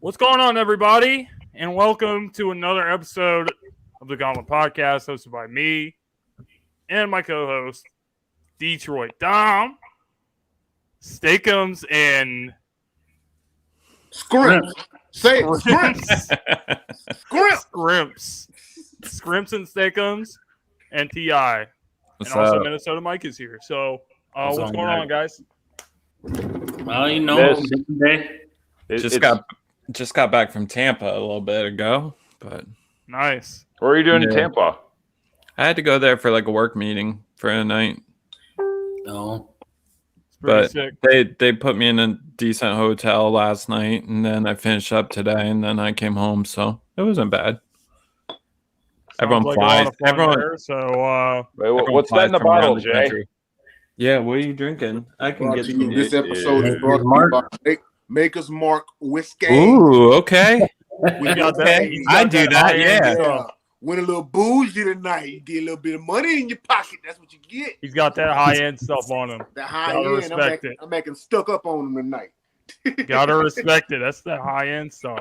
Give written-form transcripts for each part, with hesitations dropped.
What's going on, everybody? And welcome to another episode of the Gauntlet podcast, hosted by me and my co-host, Detroit Dom, Steakums, and Scrimps. Say it, Scrimps. Scrimps and Steakums and T.I. And also Minnesota Mike is here. So, what's going on, guys? Well, you know, just got back from Tampa a little bit ago, but nice. What are you doing in Tampa? I had to go there for like a work meeting for a night. No, but sick. they put me in a decent hotel last night, and then I finished up today, and then I came home, so it wasn't bad. Everyone flies. What's that in the bottle, Jay? Country. Yeah, what are you drinking? I can get you. This episode is brought to you by Maker's Mark Whiskey. Ooh, okay. We got that. I do that, yeah. Win a little bougie tonight. You get a little bit of money in your pocket. That's what you get. He's got that high-end stuff on him. The high-end. I'm making stuck up on him tonight. Gotta respect it. That's the high-end stuff.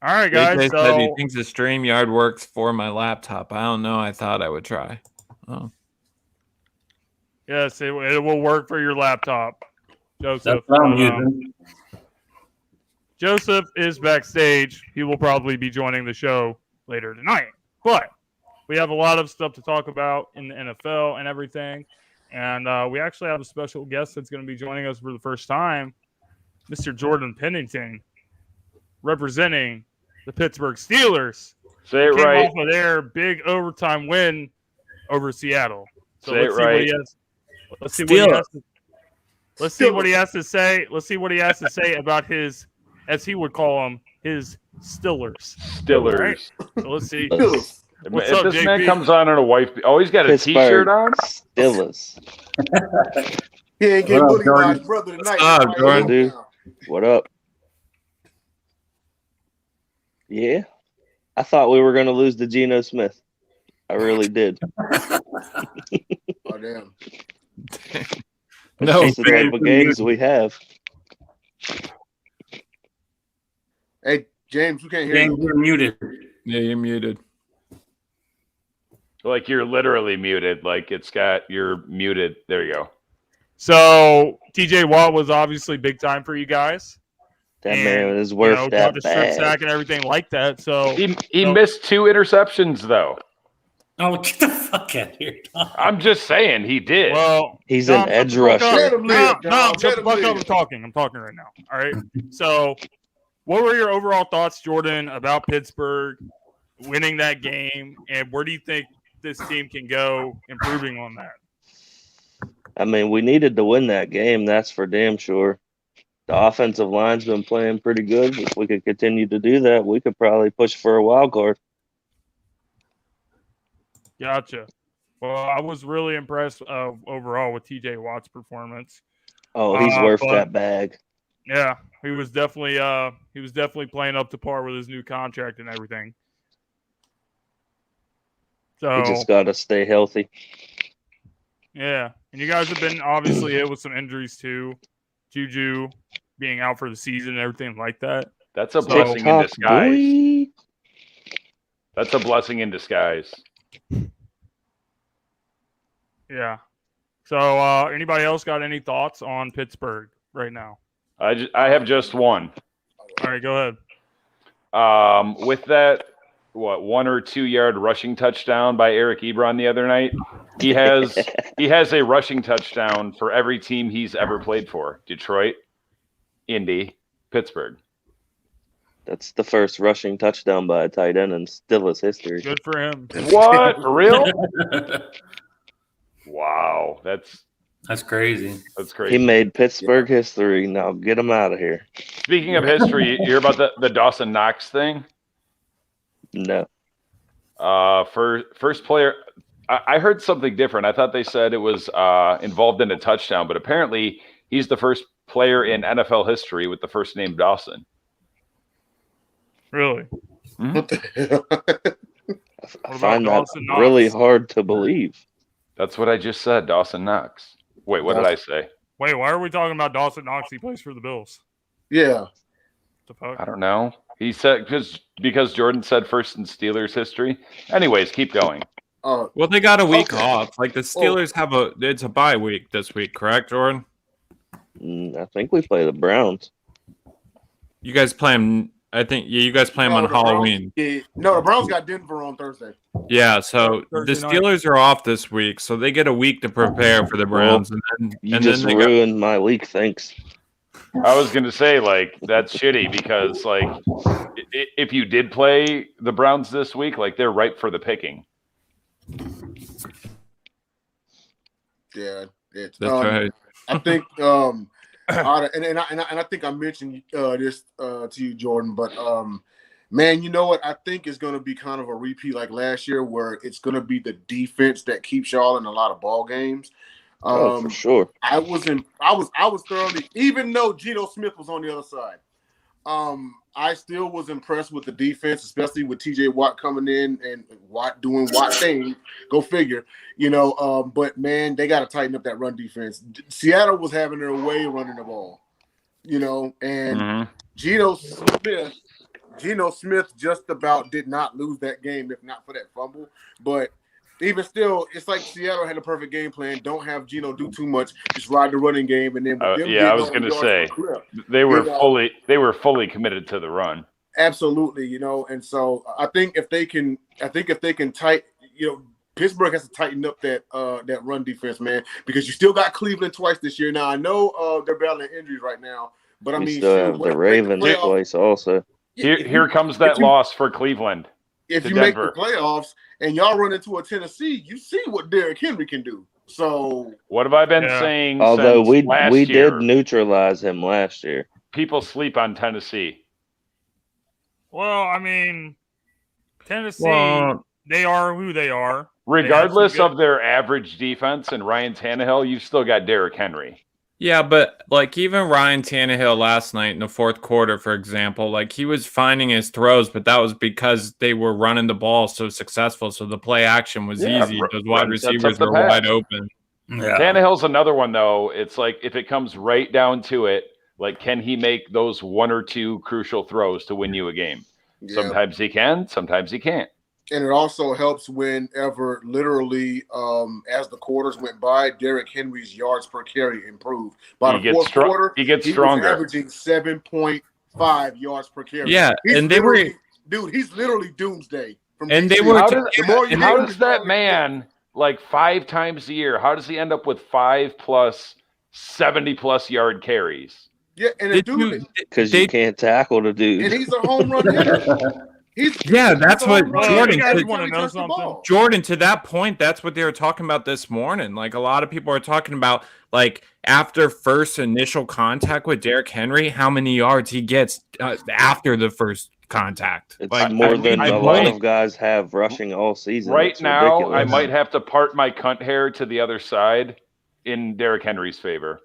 All right, guys. AJ said he thinks the StreamYard works for my laptop. I don't know. I thought I would try. Oh. Yes, it will work for your laptop, Joseph. That's what I'm using. Joseph is backstage. He will probably be joining the show later tonight. But we have a lot of stuff to talk about in the NFL and everything. And we actually have a special guest that's going to be joining us for the first time, Mr. Jordan Pennington, representing the Pittsburgh Steelers. Say it right. Off of their big overtime win over Seattle. So Say it right. Let's see what he has to say. Let's see what he has to say about his, as he would call them, his Stillers. Right? So let's see. If this JP? man comes on in a wife, he's got a T-shirt on. Stillers. He ain't getting bullied by his brother tonight. Dude. What up? Yeah, I thought we were going to lose to Geno Smith. I really did. Oh, damn. No, the type of games we have. Hey, James, we can't hear James, you. you're muted. Yeah, you're muted. Like you're literally muted. Like you're muted. There you go. So TJ Watt was obviously big time for you guys. That man is worth that the strip sack and everything like that. So he missed 2 interceptions though. Oh, get the fuck out of here, Tom. I'm just saying he did. Well, he's an edge rusher. I'm talking right now. All right. So, what were your overall thoughts, Jordan, about Pittsburgh winning that game, and where do you think this team can go improving on that? I mean, we needed to win that game. That's for damn sure. The offensive line's been playing pretty good. If we could continue to do that, we could probably push for a wild card. Gotcha. Well, I was really impressed overall with TJ Watt's performance. Oh, he's worth that bag. Yeah, he was definitely playing up to par with his new contract and everything. So he just got to stay healthy. Yeah, and you guys have been obviously hit with some injuries too. Juju being out for the season and everything like that. That's a blessing in disguise. Boy. That's a blessing in disguise. Yeah. So, anybody else got any thoughts on Pittsburgh right now? I have just one. All right, go ahead. With that, 1 or 2 yard rushing touchdown by Eric Ebron the other night, he has a rushing touchdown for every team he's ever played for: Detroit, Indy, Pittsburgh. That's the first rushing touchdown by a tight end in Steelers history. Good for him. What? For real? Wow, that's crazy. That's crazy. He made Pittsburgh history. Now get him out of here. Speaking of history, you hear about the Dawson Knox thing? No. First player. I heard something different. I thought they said it was involved in a touchdown, but apparently he's the first player in NFL history with the first name Dawson. Really? Mm-hmm. I find that really hard to believe. That's what I just said, Dawson Knox. Wait, what did I say? Wait, why are we talking about Dawson Knox? He plays for the Bills. Yeah. The fuck? I don't know. He said because Jordan said first in Steelers history. Anyways, keep going. Well, they got a week Okay. off. Like the Steelers have it's a bye week this week, correct, Jordan? I think we play the Browns. You guys play them. I think you guys play them on the Halloween. The Browns got Denver on Thursday. Yeah, so Thursday the night. Steelers are off this week, so they get a week to prepare for the Browns, You just they ruined my week. Thanks. I was gonna say like that's shitty because like if you did play the Browns this week, like they're ripe for the picking. Yeah, it's That's right. I think and I think I mentioned this to you, Jordan, but man, you know what? I think it's going to be kind of a repeat like last year, where it's going to be the defense that keeps y'all in a lot of ball games. For sure. I was thoroughly, even though Geno Smith was on the other side. I still was impressed with the defense, especially with TJ Watt coming in and Watt doing Watt thing. Go figure, but man, they got to tighten up that run defense. Seattle was having their way running the ball, and Geno Smith just about did not lose that game, if not for that fumble. But even still, it's like Seattle had a perfect game plan. Don't have Geno do too much. Just ride the running game, and then I was going to say they were fully committed to the run. Absolutely, and so I think if they can Pittsburgh has to tighten up that run defense, man, because you still got Cleveland twice this year. Now I know they're battling injuries right now, but I We mean, still have the Ravens twice also. Here comes that loss for Cleveland. If to you Denver. make the playoffs and y'all run into a Tennessee, you see what Derrick Henry can do. So what have I been saying? Although since last we year? did neutralize him last year. People sleep on Tennessee. Well, I mean, Tennessee, Well, they are who they are. Regardless of their average defense and Ryan Tannehill, you've still got Derrick Henry. Yeah, but like even Ryan Tannehill last night in the fourth quarter, for example, like he was finding his throws, but that was because they were running the ball so successful. So the play action was easy. Those wide receivers were wide open. Yeah. Tannehill's another one, though. It's like if it comes right down to it, like can he make those one or two crucial throws to win you a game? yeah. Sometimes he can, sometimes he can't. And it also helps whenever literally as the quarters went by, Derrick Henry's yards per carry improved. By the fourth quarter, he gets was stronger. averaging 7.5 yards per carry. Yeah, and they were he's literally doomsday. And they were. How does that man, like 5 times a year, how does he end up with 5+ 70+ yard carries? Yeah, and the dude, because you can't tackle the dude. and he's a home run hitter. That's what Jordan. You want to know something? Jordan, to that point, that's what they were talking about this morning. Like a lot of people are talking about, like after first initial contact with Derrick Henry, how many yards he gets after the first contact. It's like more than a lot of guys have rushing all season. Right it's now, ridiculous. I might have to part my cunt hair to the other side in Derrick Henry's favor.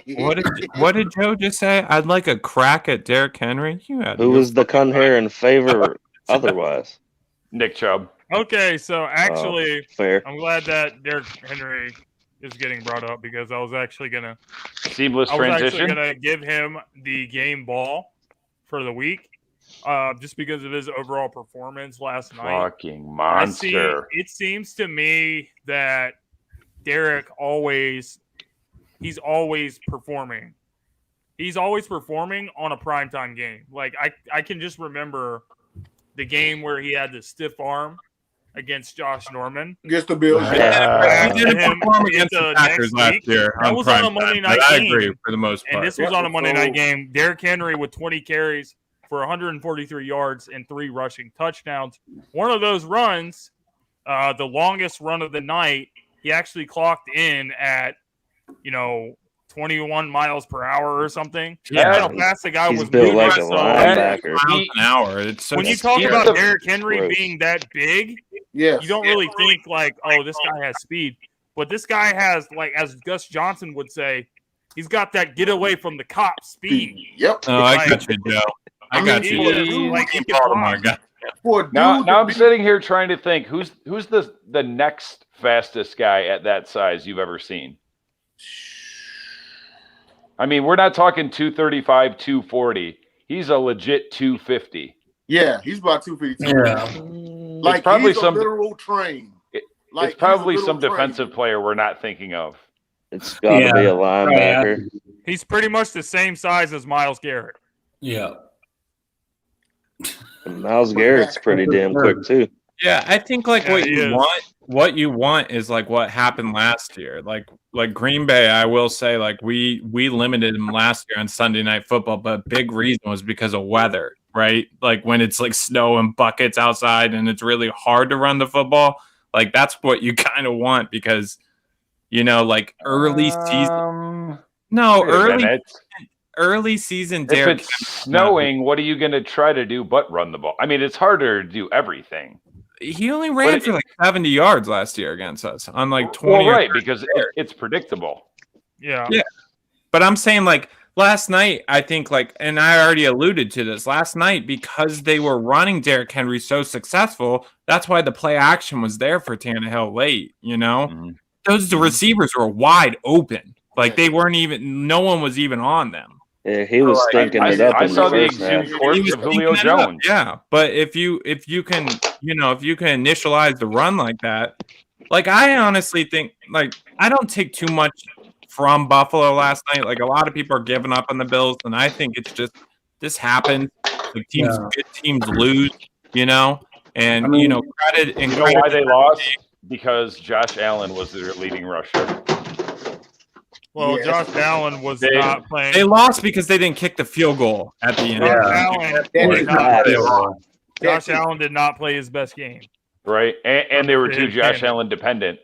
What did Joe just say? I'd like a crack at Derrick Henry. Who was the cunt hair in favor otherwise? Nick Chubb. Okay, so actually, fair. I'm glad that Derrick Henry is getting brought up because I was actually gonna give him the game ball for the week, just because of his overall performance last night. Fucking monster. It seems to me that Derrick he's always performing. He's always performing on a primetime game. Like I can just remember the game where he had the stiff arm against Josh Norman. Against the Bills. He didn't perform against the Packers last year. That was on a Monday night game. I agree for the most part. And this was on a Monday night game. Derrick Henry with 20 carries for 143 yards and 3 rushing touchdowns. One of those runs, the longest run of the night, he actually clocked in at 21 miles per hour or something. Yeah, that's how fast the guy was built moving. like a linebacker. Miles an hour. It's so when you talk about Derrick Henry being that big, you don't really think like, oh, this guy has speed. But this guy has, like, as Gus Johnson would say, he's got that get away from the cop speed. Yep. Oh, I got you, Joe. I got you. Like, he can Oh my God. Now I'm sitting here trying to think who's the next fastest guy at that size you've ever seen. I mean, we're not talking 235, 240. He's a legit 250. Yeah, he's about 252. Yeah. Like It's probably he's some- a literal train. Like, It's probably he's a some literal train. defensive player we're not thinking of. It's got to be a linebacker. He's pretty much the same size as Myles Garrett. Yeah. Miles Garrett's pretty damn quick too. Yeah, I think like Yeah, what he you is. want is like what happened last year. Like Green Bay, I will say, like we limited them last year on Sunday Night Football, but a big reason was because of weather, right? Like when it's like snow and buckets outside and it's really hard to run the football. Like that's what you kind of want because like early season. No, early season. If Derrick it's snowing, what are you going to try to do but run the ball? I mean, it's harder to do everything. He only ran for like 70 yards last year against us on like 20. Well, right, because it's predictable. Yeah. But I'm saying like last night, I think like, and I already alluded to this last night because they were running Derrick Henry so successful. That's why the play action was there for Tannehill late. The receivers were wide open. Like they weren't even. No one was even on them. Yeah, he was stinking it up. I in saw the first half. exhumed corpse of Julio Jones. Yeah, but if you can initialize the run like that, like I honestly think like I don't take too much from Buffalo last night. Like a lot of people are giving up on the Bills, and I think it's just this happens. Like good teams lose, and credit and why they lost? Because Josh Allen was their leading rusher. Well, Josh Allen was not playing. They lost because they didn't kick the field goal at the end. Josh Allen did not play his best game. Right, and they were too Josh Allen dependent.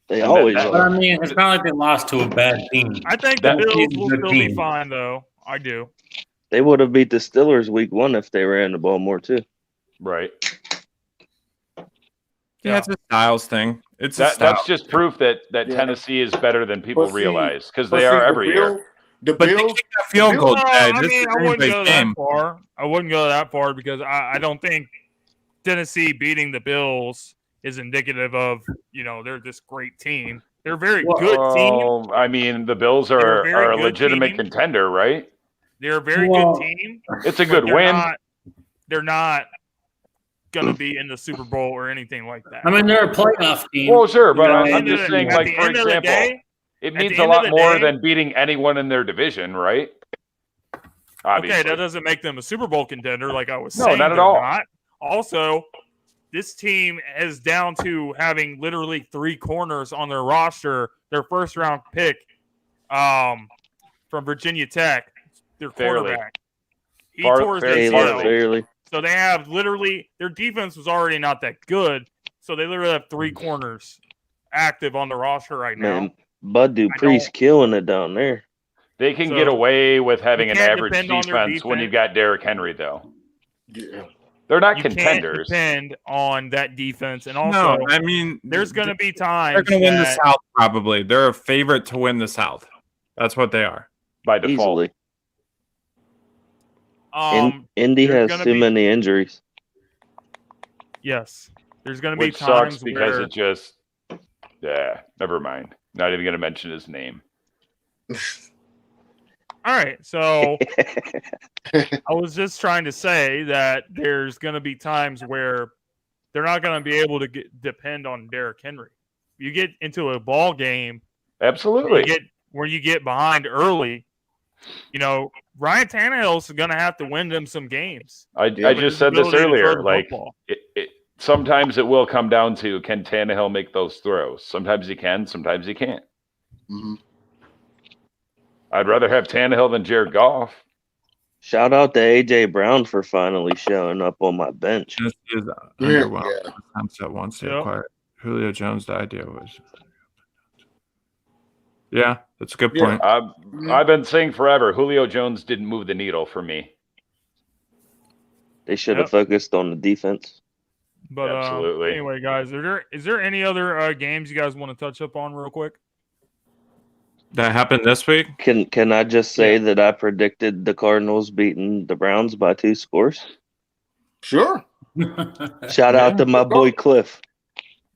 They always But are. I mean, it's not like they lost to a bad team. I think the Bills will still be fine, though. I do. They would have beat the Steelers week 1 if they ran the ball more too. Right. Yeah, it's a styles thing. That's just proof that Tennessee is better than people realize because they are every year. But they kicked that field goal today. I wouldn't go that far. I wouldn't go that far because I don't think Tennessee beating the Bills is indicative of they're this great team. They're a very good team. I mean, the Bills are a legitimate contender, right? They're a very good team. It's a good win. They're not going to be in the Super Bowl or anything like that. I mean, they're a playoff team. Well, sure, but I'm just saying, like, for example, it means a lot more than beating anyone in their division, right? Obviously. Okay, that doesn't make them a Super Bowl contender, like I was saying. No, not at all. Also, this team is down to having literally 3 corners on their roster. Their first-round pick from Virginia Tech, their quarterback. He tore his ACL. So they have literally – their defense was already not that good, so they literally have 3 corners active on the roster right now. Man, Bud Dupree's killing it down there. They can get away with having an average defense when you've got Derrick Henry, though. Yeah. They're not contenders. Can't depend on that defense. And also, no, I mean, there's going to be times they're going to win the South probably. They're a favorite to win the South. That's what they are. By default. Easily. Indy has too many injuries. Yes. There's going to be Which times sucks because where... it just... Yeah, never mind. Not even going to mention his name. All right, so I was just trying to say that there's going to be times where they're not going to be able to depend on Derrick Henry. You get into a ball game, absolutely, where you get behind early. Ryan Tannehill's going to have to win them some games. I just said this earlier. Like, sometimes it will come down to, can Tannehill make those throws? Sometimes he can, sometimes he can't. Mm-hmm. I'd rather have Tannehill than Jared Goff. Shout out to A.J. Brown for finally showing up on my bench. This is underwhelming. Once they acquired Julio Jones, the idea was... Yeah, that's a good point. I've been saying forever, Julio Jones didn't move the needle for me. They should have focused on the defense. But absolutely. Anyway, guys, is there any other games you guys want to touch up on real quick? That happened this week? Can I just say that I predicted the Cardinals beating the Browns by 2 scores? Sure. Shout out to my boy Cliff.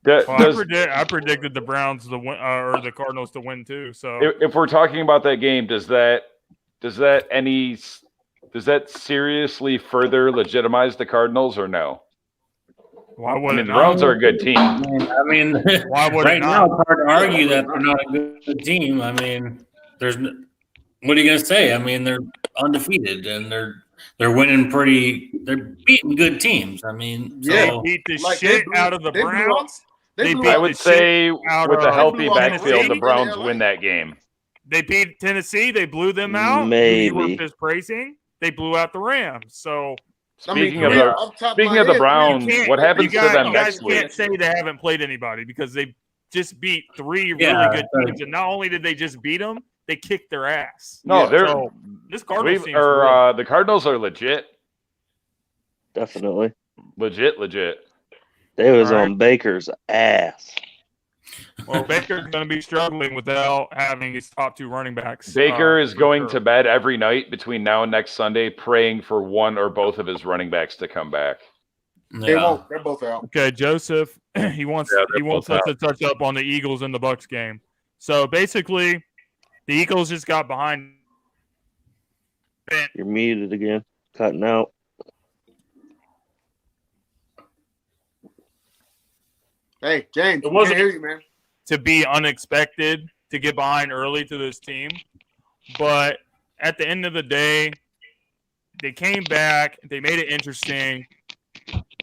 I predicted the Browns to win or the Cardinals to win too. So if we're talking about that game, does that seriously further legitimize the Cardinals or no? why would I mean, it the not? Browns are a good team. I mean, Why would right it now not? it's hard to argue that they're not a good team. I mean, what are you gonna say? I mean, they're undefeated and they're winning they're beating good teams. I mean, They so beat the Like, shit out of the they blew up- Browns. They blew beat I up- would the shit say out with a of healthy blew up backfield, the Tennessee. Browns LA. win that game. They beat Tennessee. They blew them out. Who you were Maybe. just praising. They blew out the Rams. So Speaking three of off the top of speaking my of the head, Browns, you can't- what happens to them you guys next week? can't say they haven't played anybody because they just beat three Yeah, really good but- teams. And not only did they just beat them, they kicked their ass. No, Yeah, they're So this Cardinals team's real. the Cardinals are legit. Definitely. Legit. They was All right. on Baker's ass. Well, Baker's going to be struggling without having his top two running backs. Baker is for going sure. to bed every night between now and next Sunday, praying for one or both of his running backs to come back. They yeah. won't. They're both out. Okay, Joseph. He wants they're us both to touch up on the Eagles and the Bucks game. So basically, the Eagles just got behind. You're muted again. Cutting out. Hey, James, It we wasn't- can't hear you, man. To be unexpected to get behind early to this team, but at the end of the day, they came back. They made it interesting,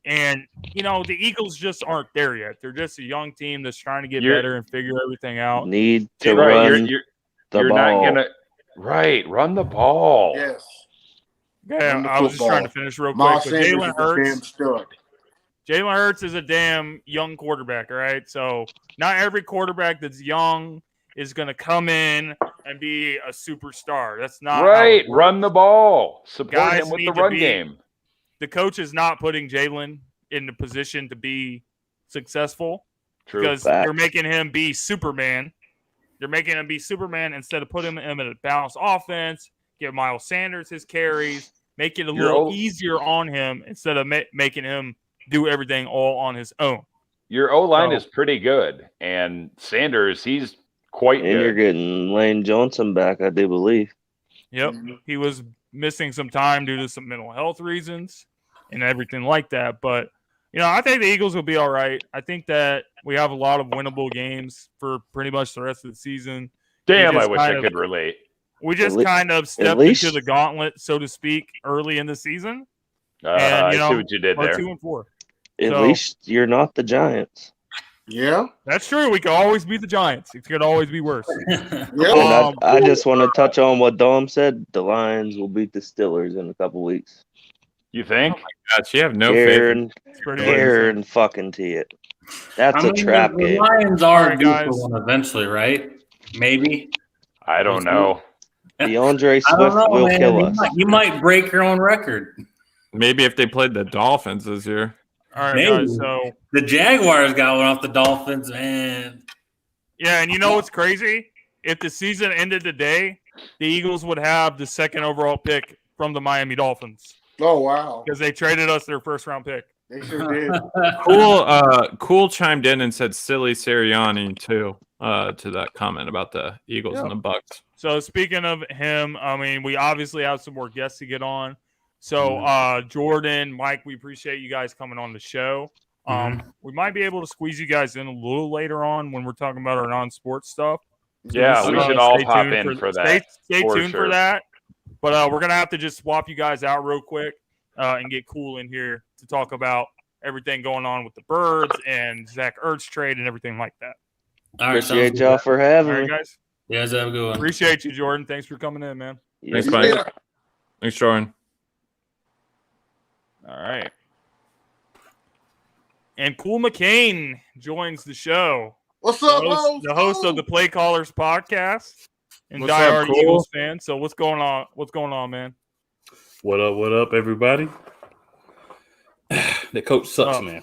and the Eagles just aren't there yet. They're just a young team that's trying to get better and figure everything out. Need to Right, run you're the not ball. gonna run the ball. Yes. Yeah, Run the I was just football. trying to finish real quick. Miles But Sanders is Jalen a damn Hurts. stud. Jalen Hurts is a damn young quarterback, all right? So not every quarterback that's young is going to come in and be a superstar. That's not how Right, it works. run the ball. Support Guys him with need the to run be- game. The coach is not putting Jalen in the position to be successful True. because Facts. they're making him be Superman. They're making him be Superman instead of putting him in a balanced offense, give Miles Sanders his carries, make it a Your little old- easier on him instead of making him do everything all on his own. Your O line So- is pretty good, and Sanders, he's quite And you're good. getting Lane Johnson back, I do believe. Yep. He was missing some time due to some mental health reasons and everything like that. But, I think the Eagles will be all right. I think that we have a lot of winnable games for pretty much the rest of the season. Damn, I just wish kind I of- could relate. We just le- kind of stepped least- into the gauntlet, so to speak, early in the season. I see what you did We're there. 2-4. At So- least you're not the Giants. Yeah. That's true. We could always beat the Giants. It could always be worse. Yeah. And I just want to touch on what Dom said. The Lions will beat the Steelers in a couple weeks. You think? Gosh, you have no faith. Aaron, It's pretty much- Aaron fucking T it. That's a trap the game. Lions are Alright, due for guys. one eventually, right? Maybe. I don't know. DeAndre I Swift don't know, will man. kill us. You might break your own record. Maybe if they played the Dolphins this year. All right, Maybe. guys. So, The Jaguars got one off the Dolphins, man. yeah, and you know what's crazy? If the season ended today, the Eagles would have the second overall pick from the Miami Dolphins Oh, wow. because they traded us their first round pick. They sure did. Cool chimed in and said silly Sirianni too, to that comment about the Eagles Yeah. and the Bucks. So speaking of him, I mean, we obviously have some more guests to get on. So Jordan, Mike, we appreciate you guys coming on the show. We might be able to squeeze you guys in a little later on when we're talking about our non-sports stuff. Yeah, So, we should all stay pop tuned in for that. Stay for tuned sure. for that. But we're gonna have to just swap you guys out real quick and get cool in here to talk about everything going on with the Birds and Zach Ertz trade and everything like that. All right, Appreciate sounds y'all good. for All having right, me. guys. You guys have a good one. Appreciate you, Jordan. Thanks for coming in, man. Thanks, Yes, Mike. Yeah. Thanks, Jordan. All right. And Cool McCain joins the show. What's The up, the host of the Play Callers podcast and What's up, diehard Cool? Eagles fan. So what's going on? What's going on, man? What up, everybody? The coach sucks, Oh. man.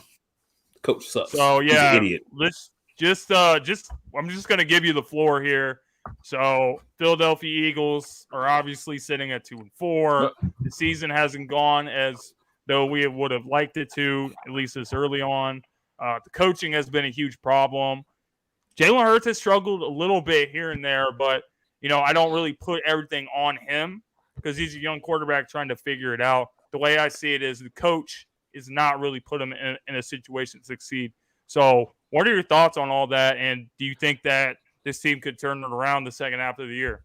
The coach sucks. So He's yeah, an idiot. let's just I'm just gonna give you the floor here. So Philadelphia Eagles are obviously sitting at 2-4. The season hasn't gone as though we would have liked it to, at least this early on. The coaching has been a huge problem. Jalen Hurts has struggled a little bit here and there, but, I don't really put everything on him because he's a young quarterback trying to figure it out. The way I see it is the coach is not really put him in a situation to succeed. So what are your thoughts on all that? And do you think that this team could turn it around the second half of the year?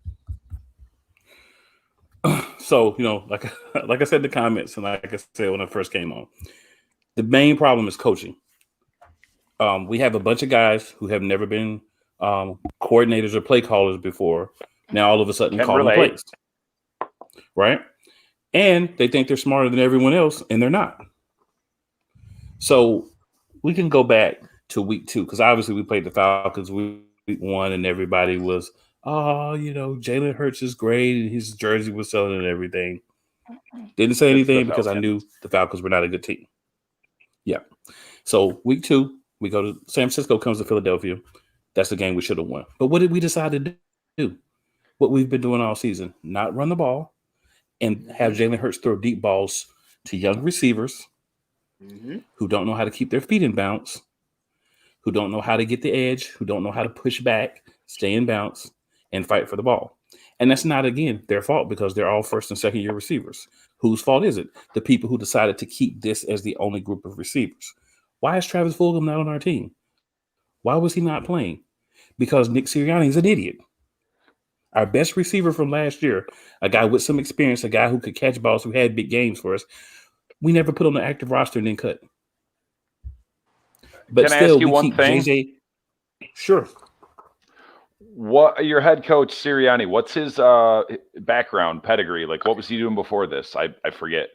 So, like I said in the comments, and like I said when I first came on, the main problem is coaching. We have a bunch of guys who have never been coordinators or play callers before. Now all of a sudden calling plays, right? And they think they're smarter than everyone else, and they're not. So we can go back to week 2 because obviously we played the Falcons week 1, and everybody was, Jalen Hurts is great, and his jersey was selling and everything. Didn't say anything because I knew the Falcons were not a good team. Yeah. So week 2, we go to San Francisco, comes to Philadelphia. That's the game we should have won. But what did we decide to do? What we've been doing all season, not run the ball and have Jalen Hurts throw deep balls to young receivers who don't know how to keep their feet in bounds, who don't know how to get the edge, who don't know how to push back, stay in bounds, and fight for the ball. And that's not, again, their fault because they're all first and second year receivers. Whose fault is it? The people who decided to keep this as the only group of receivers. Why is Travis Fulgham not on our team? Why was he not playing? Because Nick Sirianni is an idiot. Our best receiver from last year, a guy with some experience, a guy who could catch balls, who had big games for us, we never put on the active roster and then cut. But Can I still, ask you we one keep thing? JJ. Sure. What your head coach Sirianni? What's his background, pedigree? Like, what was he doing before this? I forget.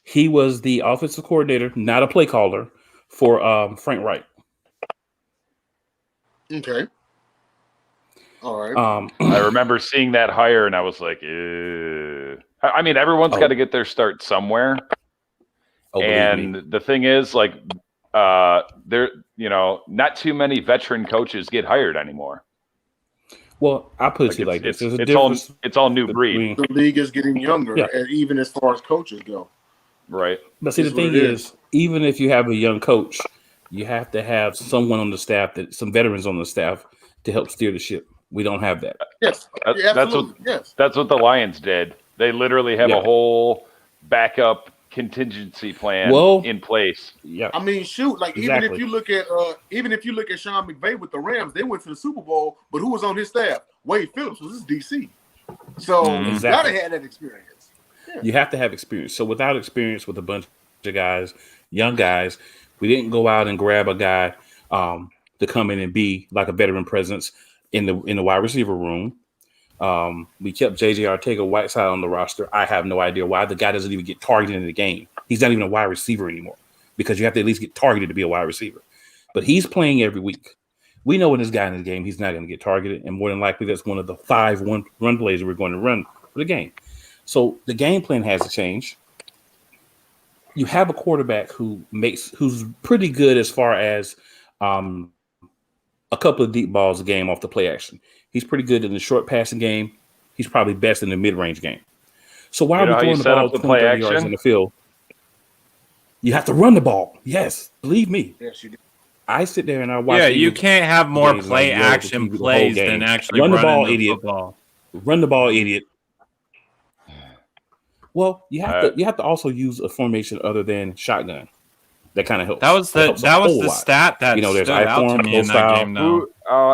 He was the offensive coordinator, not a play caller, for Frank Wright. Okay. All right. I remember seeing that hire, and I was like, ew. I mean, everyone's got to get their start somewhere. And the thing is, like, there, not too many veteran coaches get hired anymore. Well, I'll put it to you like this: it's all new breed. The league is getting younger, and even as far as coaches go. Right. But see, the thing is, even if you have a young coach, you have to have someone on the staff, some veterans on the staff, to help steer the ship. We don't have that. Yes, that's what the Lions did. They literally have a whole backup contingency plan in place. Yeah, I mean, shoot, like even if you look at Sean McVay with the Rams, they went to the Super Bowl, but who was on his staff? Wade Phillips was his DC. So you gotta have that experience. Yeah. You have to have experience. So without experience, with a bunch of guys, young guys, we didn't go out and grab a guy to come in and be like a veteran presence in the wide receiver room. We kept J.J. Arcega-Whiteside on the roster. I have no idea why. The guy doesn't even get targeted in the game. He's not even a wide receiver anymore because you have to at least get targeted to be a wide receiver. But he's playing every week. We know when this guy in the game, he's not going to get targeted, and more than likely that's one of the 5 run plays that we're going to run for the game. So the game plan has to change. You have a quarterback who's pretty good as far as a couple of deep balls a game off the play action. He's pretty good in the short passing game. He's probably best in the mid-range game. So why are we throwing the ball 20, 30 yards in the field? You have to run the ball. Yes, believe me. Yes, you do. I sit there and I watch. Yeah, you can't have more play action plays than actually run the ball, the idiot. Football. Run the ball, idiot. Well, you have to also use a formation other than shotgun. That kind of helps. That was the stat that there's stood out to me in that game, though.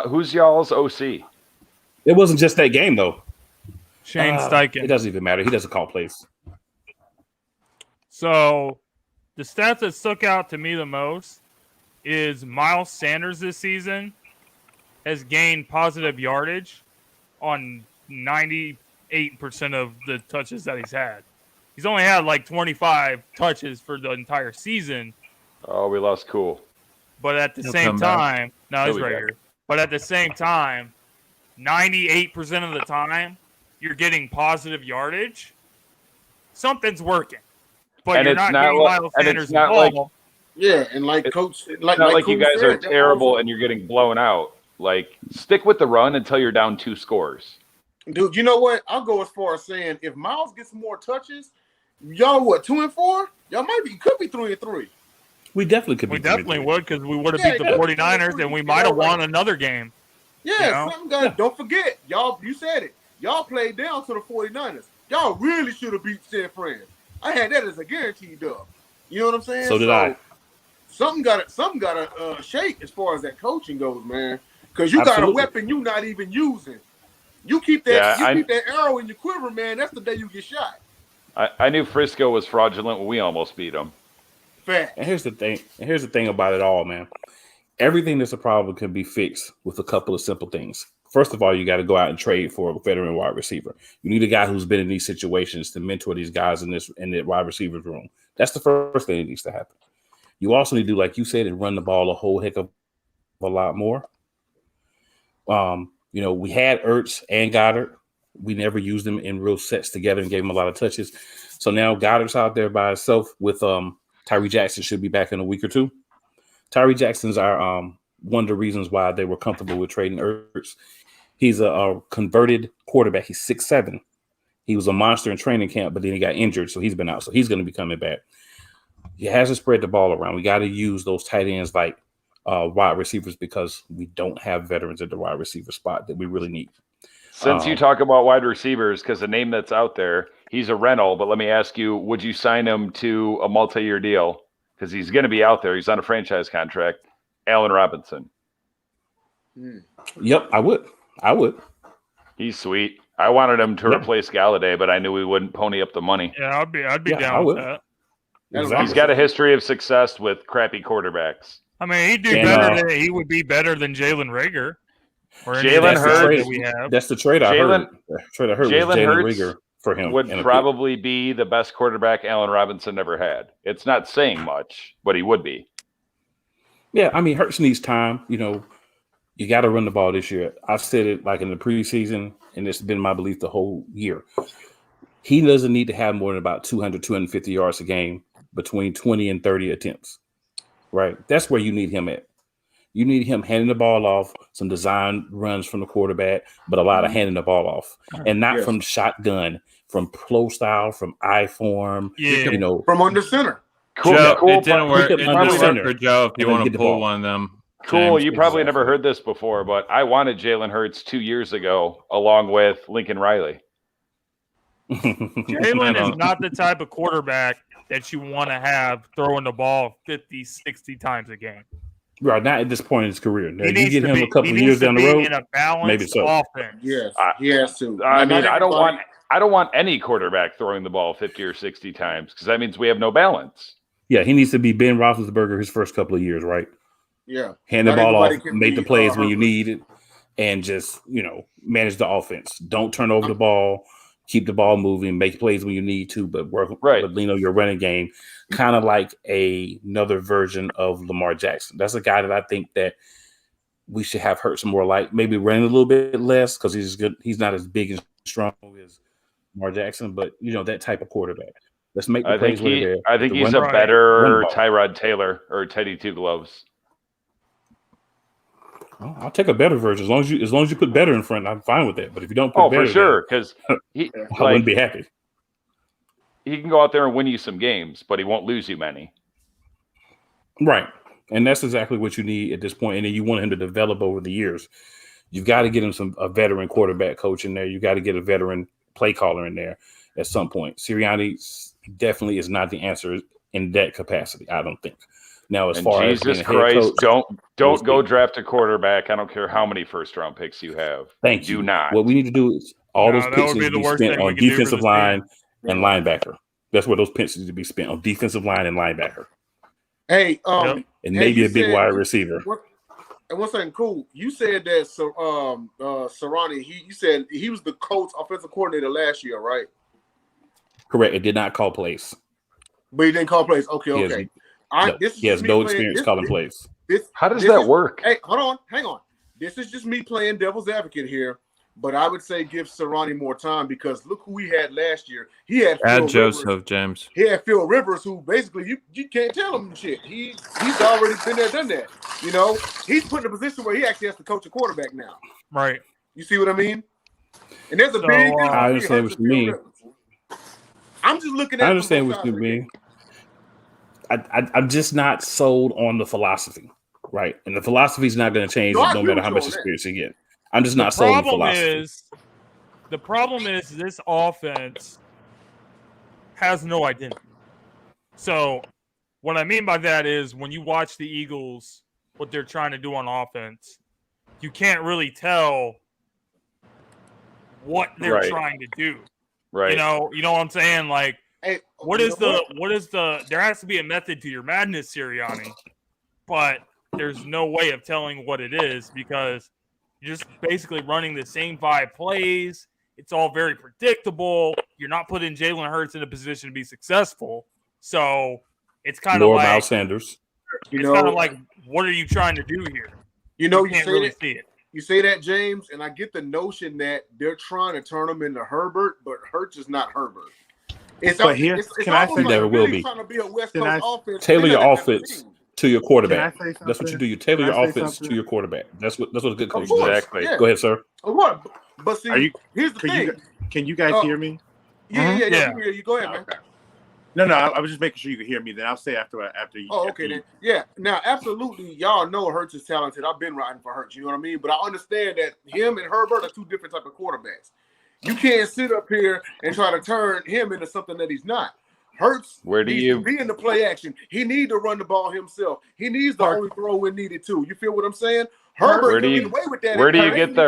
Who's y'all's OC? It wasn't just that game, though. Shane Steichen. It doesn't even matter. He doesn't call plays. So the stats that stuck out to me the most is Miles Sanders this season has gained positive yardage on 98% of the touches that he's had. He's only had like 25 touches for the entire season. Oh, we lost Cool. But at the same time, no, he's right here. But at the same time, 98% of the time, you're getting positive yardage. Something's working. But you're not getting Miles Sanders involved. Yeah, and like Coach, like you guys are terrible and you're getting blown out. Like, stick with the run until you're down 2 scores. Dude, you know what? I'll go as far as saying if Miles gets more touches, y'all 2-4? Y'all could be 3-3. We definitely could. We beat definitely 3-3. would because we would have Yeah, beat the yeah. 49ers and we might have won another game. Yeah, You know? something got. Don't forget, y'all. You said it. Y'all played down to the 49ers. Y'all really should have beat San Fran. I had that as a guaranteed dub. You know what I'm saying? So did I. Something got to shake as far as that coaching goes, man. Because you got a Absolutely. weapon you not even using. You keep that. Keep that arrow in your quiver, man. That's the day you get shot. I knew Frisco was fraudulent when we almost beat them. Fact. And here's the thing about it all, man. Everything that's a problem can be fixed with a couple of simple things. First of all, you got to go out and trade for a veteran wide receiver. You need a guy who's been in these situations to mentor these guys in the wide receivers room. That's the first thing that needs to happen. You also need to do, like you said, and run the ball a whole heck of a lot more. We had Ertz and Goddard. We never used them in real sets together and gave them a lot of touches. So now Goddard's out there by himself with Tyree Jackson should be back in a week or two. Tyree Jackson's our one of the reasons why they were comfortable with trading Ertz. He's a converted quarterback. He's 6'7". He was a monster in training camp, but then he got injured, so he's been out. So he's going to be coming back. He hasn't spread the ball around. We got to use those tight ends like wide receivers because we don't have veterans at the wide receiver spot that we really need. Since you talk about wide receivers, because the name that's out there, he's a rental, but let me ask you, would you sign him to a multi-year deal? Because he's going to be out there. He's on a franchise contract. Allen Robinson. Yep, I would. He's sweet. I wanted him to replace Galladay, but I knew we wouldn't pony up the money. Yeah, I'd be down with that. Exactly. He's got a history of success with crappy quarterbacks. I mean, he would be better than Jalen Reagor. Or Jalen Hurts. We have. That's the trade I heard. Jalen Hurts Reagor for him would probably be the best quarterback Allen Robinson ever had. It's not saying much, but he would be. Yeah, I mean, Hurts needs time. You got to run the ball this year. I've said it like in the preseason, and it's been my belief the whole year. He doesn't need to have more than about 200, 250 yards a game between 20 and 30 attempts, right? That's where you need him at. You need him handing the ball off, some design runs from the quarterback, but a lot of handing the ball off. And not from shotgun, from flow style, from I form, from under center. Cool. Joe, cool. it didn't work. It didn't work for Joe if you want to pull one of them. Cool. James. You probably never heard this before, but I wanted Jalen Hurts 2 years ago, along with Lincoln Riley. Jalen is not the type of quarterback that you want to have throwing the ball 50, 60 times a game. Right, not at this point in his career. Now, He you get him a couple of years down the road, in a balanced maybe so. offense. Yes, he has to. I mean, I don't want any quarterback throwing the ball 50 or 60 times because that means we have no balance. Yeah, he needs to be Ben Roethlisberger his first couple of years, right? Yeah. Hand the ball off, make the plays when you need it, and just, manage the offense. Don't turn over the ball. Keep the ball moving, make plays when you need to, but work with your running game, kind of like another version of Lamar Jackson. That's a guy that I think that we should have Hurts more like, maybe running a little bit less because he's good. He's not as big and strong as Lamar Jackson, but that type of quarterback. Let's make the plays where they're. I think he's a better Tyrod Taylor or Teddy Two Gloves. Well, I'll take a better version as long as you put better in front. I'm fine with that. But if you don't put better, for sure, because I wouldn't be happy. He can go out there and win you some games, but he won't lose you many. Right, and that's exactly what you need at this point. And then you want him to develop over the years. You've got to get him a veteran quarterback coach in there. You got to get a veteran play caller in there at some point. Sirianni definitely is not the answer in that capacity. I don't think. Now, as far as Jesus Christ, coach, don't go draft a quarterback. I don't care how many first-round picks you have. Thank you. Do not. What we need to do is all those picks need to be spent on defensive line and linebacker. That's where those picks need to be spent on defensive line and linebacker. Hey, and maybe a big wide receiver. And one second, cool. You said that Sirianni, you said he was the coach, offensive coordinator last year, right? Correct. It did not call plays. But he didn't call plays. Okay. He has no experience calling plays. How does that work? Hey, hang on. This is just me playing devil's advocate here, but I would say give Sirianni more time because look who we had last year. He had James. He had Phil Rivers, who basically you can't tell him shit. He's already been there, done that. He's put in a position where he actually has to coach a quarterback now. Right. You see what I mean? And there's a big difference. I understand what you mean. I'm just looking at. I understand what you mean. I'm just not sold on the philosophy, right? And the philosophy is not going to change No, I no agree matter with how you much on that. experience you get. I'm just not sold on the philosophy. The problem is this offense has no identity. So what I mean by that is when you watch the Eagles, what they're trying to do on offense, you can't really tell what they're Right. trying to do. Right. You know what I'm saying? Like, Hey, what is the there has to be a method to your madness, Sirianni, but there's no way of telling what it is because you're just basically running the same 5 plays. It's all very predictable. You're not putting Jalen Hurts in a position to be successful. So it's kind of Nor like Miles Sanders. it's kind of like, what are you trying to do here? You can't say really that, see it. You say that, James, and I get the notion that they're trying to turn him into Herbert, but Hurts is not Herbert. It's But here, it's can I almost say like never will really be. trying to be a West Can Coast I offense. Tailor They're your not that type of offense team. to your quarterback. Can I say That's what you something? do. You tailor Can I your say offense to something? your quarterback. That's what a good Of coach course, does. Exactly. yeah. Go ahead, sir. Of course. But see, Are you? here's the thing. Can you guys hear me? Yeah. Yeah. We can hear you. Go ahead, man. Okay. No, I was just making sure you could hear me. Then I'll say after you. Oh, okay then. Yeah. Now, absolutely, y'all know Hurts is talented. I've been riding for Hurts. You know what I mean? But I understand that him and Herbert are 2 different type of quarterbacks. You can't sit up here and try to turn him into something that he's not. Hurts needs to be in the play action. He needs to run the ball himself. He needs to only throw when needed to. You feel what I'm saying? Herbert can get away with that. Where do you get the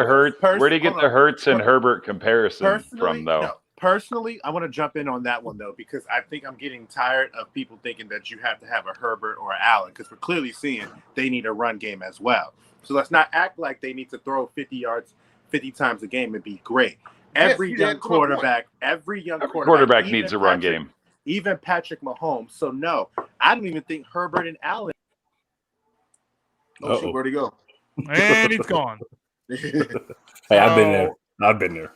Hurts and Herbert comparison from, though? No. Personally, I want to jump in on that one, though, because I think I'm getting tired of people thinking that you have to have a Herbert or an Allen, because we're clearly seeing they need a run game as well. So let's not act like they need to throw 50 yards 50 times a game and be great. Every young quarterback needs a run game. Even Patrick Mahomes. So, no, I don't even think Herbert and Allen. Oh, shit, where'd he go? And he's gone. Hey, I've been there.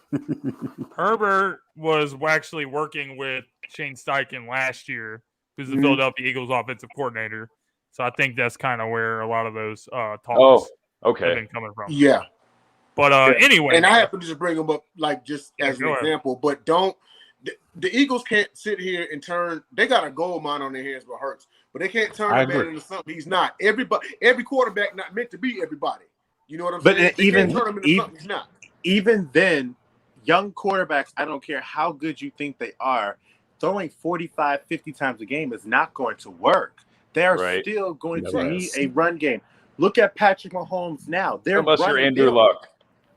Herbert was actually working with Shane Steichen last year, who's the Philadelphia Eagles offensive coordinator. So I think that's kind of where a lot of those talks have been coming from. Yeah. But anyway. And I happen to just bring them up like just as an example, but the Eagles can't sit here and turn. They got a gold mine on their hands with Hurts, but they can't turn the man into something he's not. Every quarterback not meant to be everybody. You know what I'm saying? They can't turn him into something he's not. Even then, young quarterbacks, I don't care how good you think they are, throwing 45, 50 times a game is not going to work. They are still going to need a run game. Look at Patrick Mahomes now. Unless you're Andrew Luck.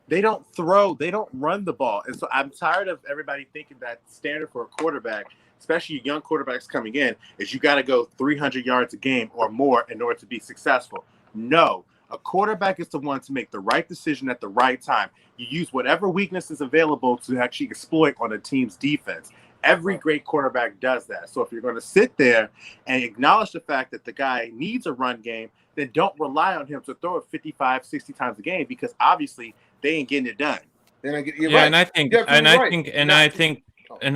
They don't throw. They don't run the ball. And so I'm tired of everybody thinking that standard for a quarterback, especially young quarterbacks coming in, is you got to go 300 yards a game or more in order to be successful. No. A quarterback is the one to make the right decision at the right time. You use whatever weakness is available to actually exploit on a team's defense. Every great quarterback does that. So if you're going to sit there and acknowledge the fact that the guy needs a run game, then don't rely on him to throw it 55, 60 times a game, because obviously they ain't getting it done. And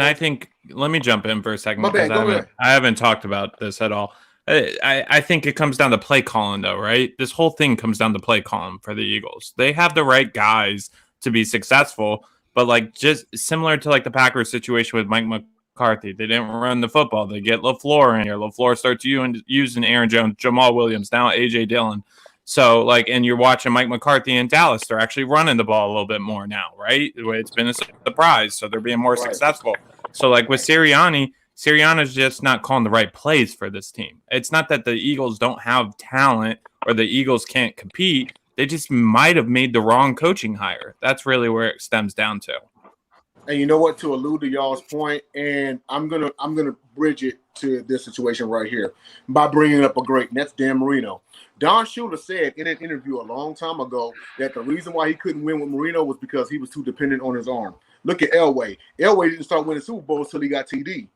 I think let me jump in for a second because I haven't talked about this at all. I think it comes down to play calling, though, right? This whole thing comes down to play calling for the Eagles. They have the right guys to be successful, but like just similar to like the Packers situation with Mike McCarthy, they didn't run the football. They get LaFleur in here. LaFleur starts using Aaron Jones, Jamal Williams, now AJ Dillon. So like, and you're watching Mike McCarthy in Dallas. They're actually running the ball a little bit more now, right? It's been a surprise, so they're being more successful. So like with Sirianni's just not calling the right plays for this team. It's not that the Eagles don't have talent or the Eagles can't compete. They just might have made the wrong coaching hire. That's really where it stems down to. And you know what? To allude to y'all's point, and I'm gonna bridge it to this situation right here by bringing up a great, and that's Dan Marino. Don Shula said in an interview a long time ago that the reason why he couldn't win with Marino was because he was too dependent on his arm. Look at Elway. Elway didn't start winning Super Bowls till he got TD.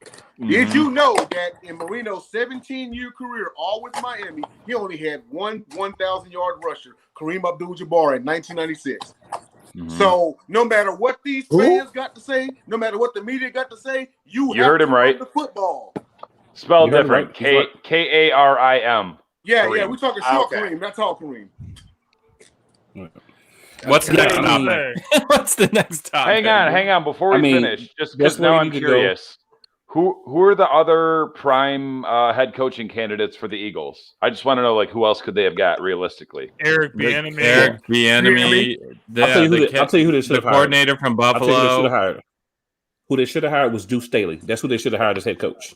Did you know that in Marino's 17-year career, all with Miami, he only had one 1,000-yard rusher, Kareem Abdul-Jabbar, in 1996. So no matter what these fans got to say, no matter what the media got to say, you heard him right. The football. Spelled different. Karim. Yeah, we're talking short Kareem, not tall Kareem. What's the next topic? What's the next topic? Hang on. Before we finish, just because now I'm curious. Who are the other prime head coaching candidates for the Eagles? I just want to know, like, who else could they have got realistically? Eric Bieniemy. Eric Bieniemy. I'll tell you who they should The have hired. coordinator from I'll tell you who they should have Buffalo. hired. Who they should have hired was Deuce Staley. That's who they should have hired as head coach.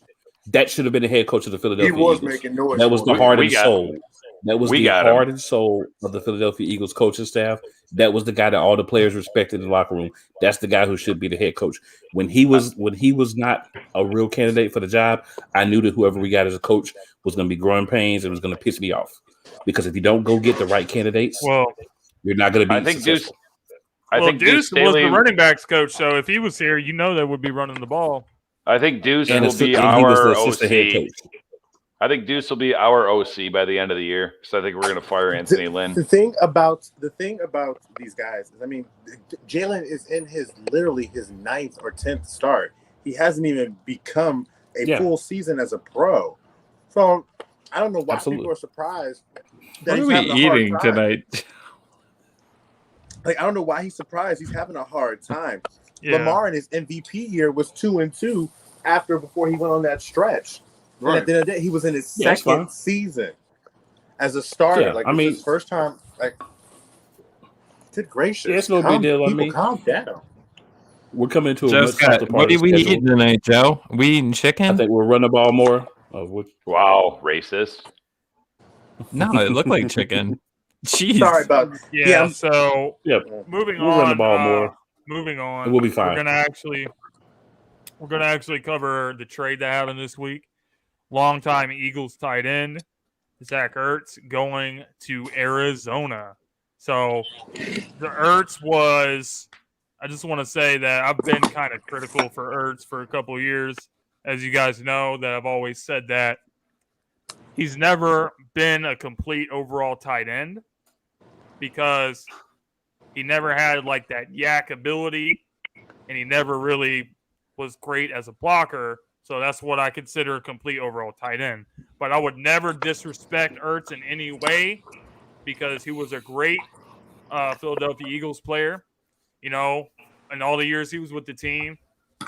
That should have been the head coach of the He Philadelphia was Eagles. making noise. That was the heart and soul. That was the got him. heart and soul of the Philadelphia Eagles coaching staff. That was the guy that all the players respected in the locker room. That's the guy who should be the head coach. When he was not a real candidate for the job, I knew that whoever we got as a coach was going to be growing pains and was going to piss me off. Because if you don't go get the right candidates, you're not going to be I think successful. Deuce was the running backs coach, so if he was here, you know they would be running the ball. I think Deuce And will be he was our the assistant head OC. coach. I think Deuce will be our OC by the end of the year. So I think we're going to fire Anthony Lynn. The thing about these guys is, I mean, Jalen is in literally his 9th or 10th start. He hasn't even become a full season as a pro. So I don't know why people are surprised that What he's are we having a hard eating time. tonight? Like, I don't know why he's surprised. He's having a hard time. Yeah. Lamar in his MVP year was 2-2 before he went on that stretch. Right. And at the end of the day, he was in his that's fine. second season as a starter. Yeah, like, I this mean- is his first time. Like, good gracious, Yeah, it's no big deal. I People, mean- calm down. We're coming to a Just much softer part what of are the we schedule. eating tonight, Joe? We eating I chicken? think we'll run the ball more. Wow, racist. No, it looked like chicken. Jeez. Sorry about Yeah. So Yep. moving We'll on. run the ball more. Moving on. And we'll be fine. We're gonna actually cover the trade that happened this week. Longtime Eagles tight end Zach Ertz going to Arizona. So the Ertz was. I just want to say that I've been kind of critical for Ertz for a couple of years. As you guys know, that I've always said that he's never been a complete overall tight end because he never had like that yak ability and he never really was great as a blocker. So that's what I consider a complete overall tight end. But I would never disrespect Ertz in any way because he was a great Philadelphia Eagles player. You know, in all the years he was with the team,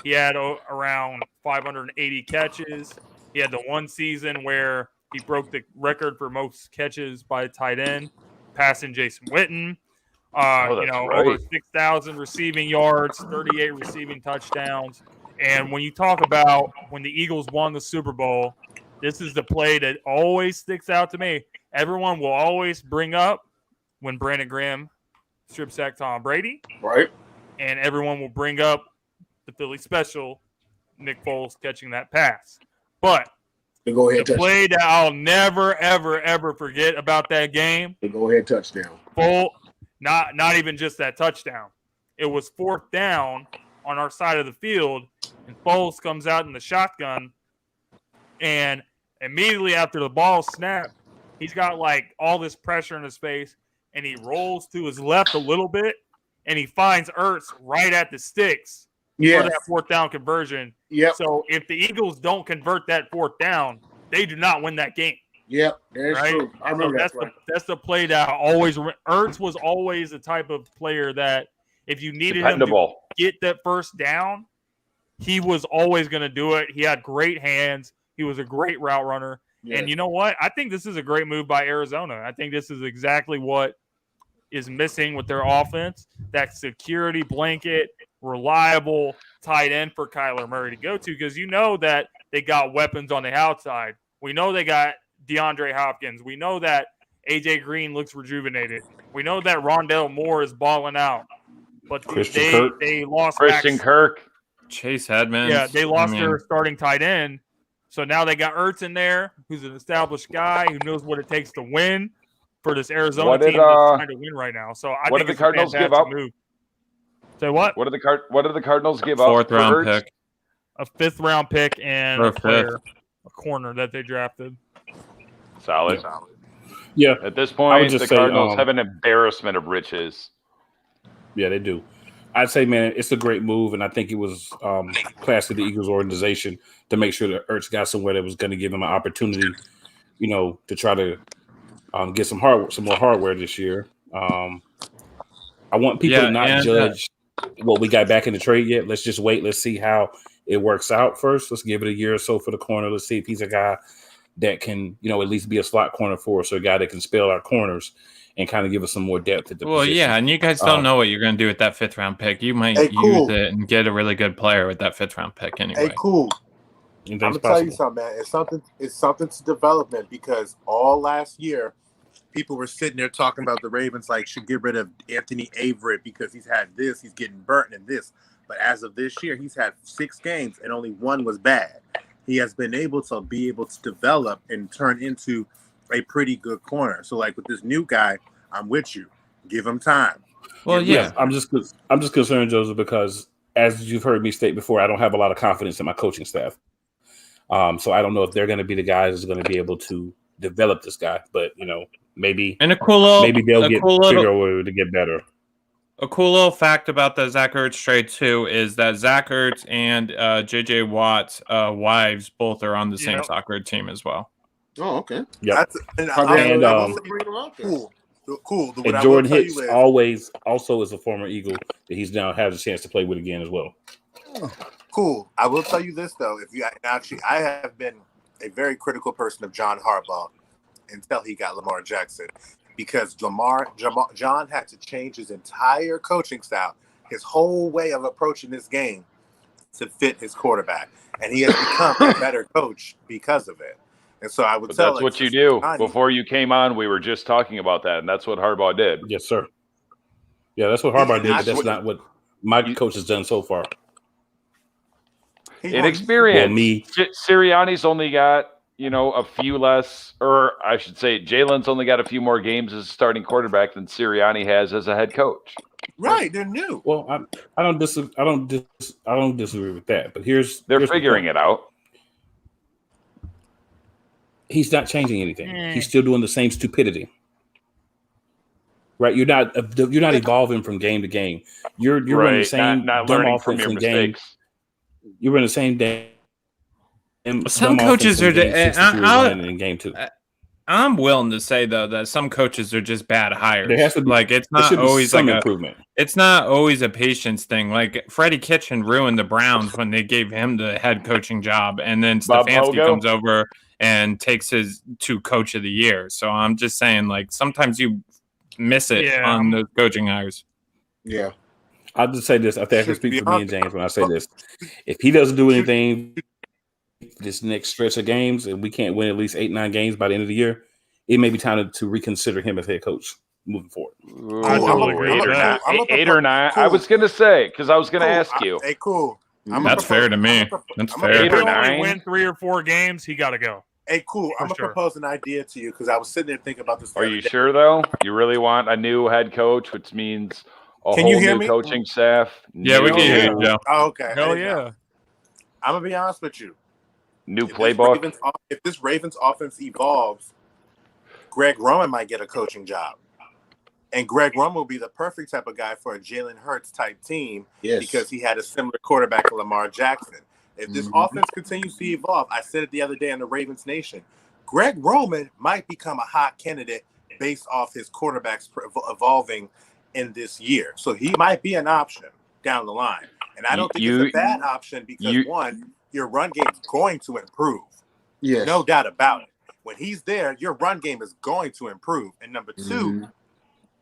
he had around 580 catches. He had the one season where he broke the record for most catches by a tight end, passing Jason Witten. Over 6,000 receiving yards, 38 receiving touchdowns. And when you talk about when the Eagles won the Super Bowl, this is the play that always sticks out to me. Everyone will always bring up when Brandon Graham strip sack Tom Brady. Right. And everyone will bring up the Philly special, Nick Foles catching that pass. But The go ahead the touchdown. play that I'll never, ever, ever forget about that game, The go ahead touchdown. not even just that touchdown. It was 4th down on our side of the field, and Foles comes out in the shotgun, and immediately after the ball snapped, he's got like all this pressure in his face, and he rolls to his left a little bit, and he finds Ertz right at the sticks for Yes. that 4th down conversion. Yep. So if the Eagles don't convert that 4th down, they do not win that game. Yep. That's Right? true. I remember So that. that's the play that I always. Ertz was always the type of player that if you needed him to Dependable. get that first down, he was always going to do it. He had great hands. He was a great route runner. Yes. And you know what? I think this is a great move by Arizona. I think this is exactly what is missing with their offense. That security blanket, reliable tight end for Kyler Murray to go to, because you know that they got weapons on the outside. We know they got DeAndre Hopkins. We know that A.J. Green looks rejuvenated. We know that Rondale Moore is balling out. But they lost Christian Kirk. Chase Edmonds. Yeah, they lost their starting tight end. So now they got Ertz in there, who's an established guy who knows what it takes to win for this Arizona team that's trying to win right now. So I what think did the it's Cardinals a give fantastic up? move. Say what? What did the Cardinals give up? 4th for round Ertz? pick. A 5th round pick and Or a player, a corner that they drafted. Solid. Yeah. At this I would point, just the say, Cardinals have an embarrassment of riches. Yeah, they do. I'd say, man, it's a great move, and I think it was classy of the Eagles organization to make sure that Ertz got somewhere that was going to give him an opportunity, to try to get some more hardware this year. I want people to not judge what we got back in the trade yet. Let's just wait. Let's see how it works out first. Let's give it a year or so for the corner. Let's see if he's a guy that can, at least be a slot corner for us, or a guy that can spell our corners and kind of give us some more depth at the position. Yeah, and you guys don't know what you're going to do with that 5th round pick. You might use it and get a really good player with that 5th round pick anyway. Hey, cool. I'm gonna tell you something, man. It's something to development, because all last year people were sitting there talking about the Ravens should get rid of Anthony Averett because he's had this, he's getting burnt in this. But as of this year, he's had 6 games and only 1 was bad. He has been able to develop and turn into a pretty good corner. So with this new guy, I'm with you. Give him time. Well, yeah. I'm just concerned, Joseph, because as you've heard me state before, I don't have a lot of confidence in my coaching staff. So I don't know if they're going to be the guys that's going to be able to develop this guy, but maybe and maybe they'll figure out a way to get better. A cool little fact about the Zach Ertz trade too is that Zach Ertz and JJ Watt's wives both are on the same soccer team as well. Oh, okay. Yeah. Cool. And Jordan Hicks also is a former Eagle that he's now has a chance to play with again as well. Cool. I will tell you this though: I have been a very critical person of John Harbaugh until he got Lamar Jackson, because John had to change his entire coaching style, his whole way of approaching this game to fit his quarterback, and he has become a better coach because of it. And so I would tell. That's what you do. Before you came on, we were just talking about that, and that's what Harbaugh did. Yes, sir. Yeah, that's what Harbaugh did, but that's not what my coach has done so far. In experience, Sirianni's only got a few less, or I should say, Jalen's only got a few more games as a starting quarterback than Sirianni has as a head coach. Right, they're new. Well, I don't disagree with that. But they're figuring it out. He's not changing anything. He's still doing the same stupidity. Right, you're not evolving from game to game. You're running the same not dumb learning offense from your in game. mistakes. You're in the same day. Some coaches are in game 2. I'm willing to say though that some coaches are just bad hires. There has to be, it's not always some improvement. It's not always a patience thing. Like Freddie Kitchen ruined the Browns when they gave him the head coaching job, and then Stefanski comes over and takes his to coach of the year. So I'm just saying, sometimes you miss it on those coaching hires. Yeah. I'll just say this. I think I can speak for me and James when I say this. If he doesn't do anything this next stretch of games and we can't win at least 8-9 games by the end of the year, it may be time to reconsider him as head coach moving forward. I totally agree with that. 8 or 9. Cool. I was going to say, because I was going to ask you. Hey, cool. That's fair to me. That's fair. If you only win 3 or 4 games, he got to go. Hey, cool. I'm going to propose an idea to you, because I was sitting there thinking about this. Are you sure, though? You really want a new head coach, which means a whole new coaching staff? Yeah, we can hear you, Joe. Oh, okay. Hell yeah. I'm going to be honest with you. New playbook. If this Ravens offense evolves, Greg Roman might get a coaching job. And Greg Roman will be the perfect type of guy for a Jalen Hurts type team, because he had a similar quarterback to Lamar Jackson. If this offense continues to evolve, I said it the other day on the Ravens Nation, Greg Roman might become a hot candidate based off his quarterbacks evolving in this year. So he might be an option down the line. And I don't think it's a bad option, because one, your run game is going to improve. Yes. No doubt about it. When he's there, your run game is going to improve. And number 2,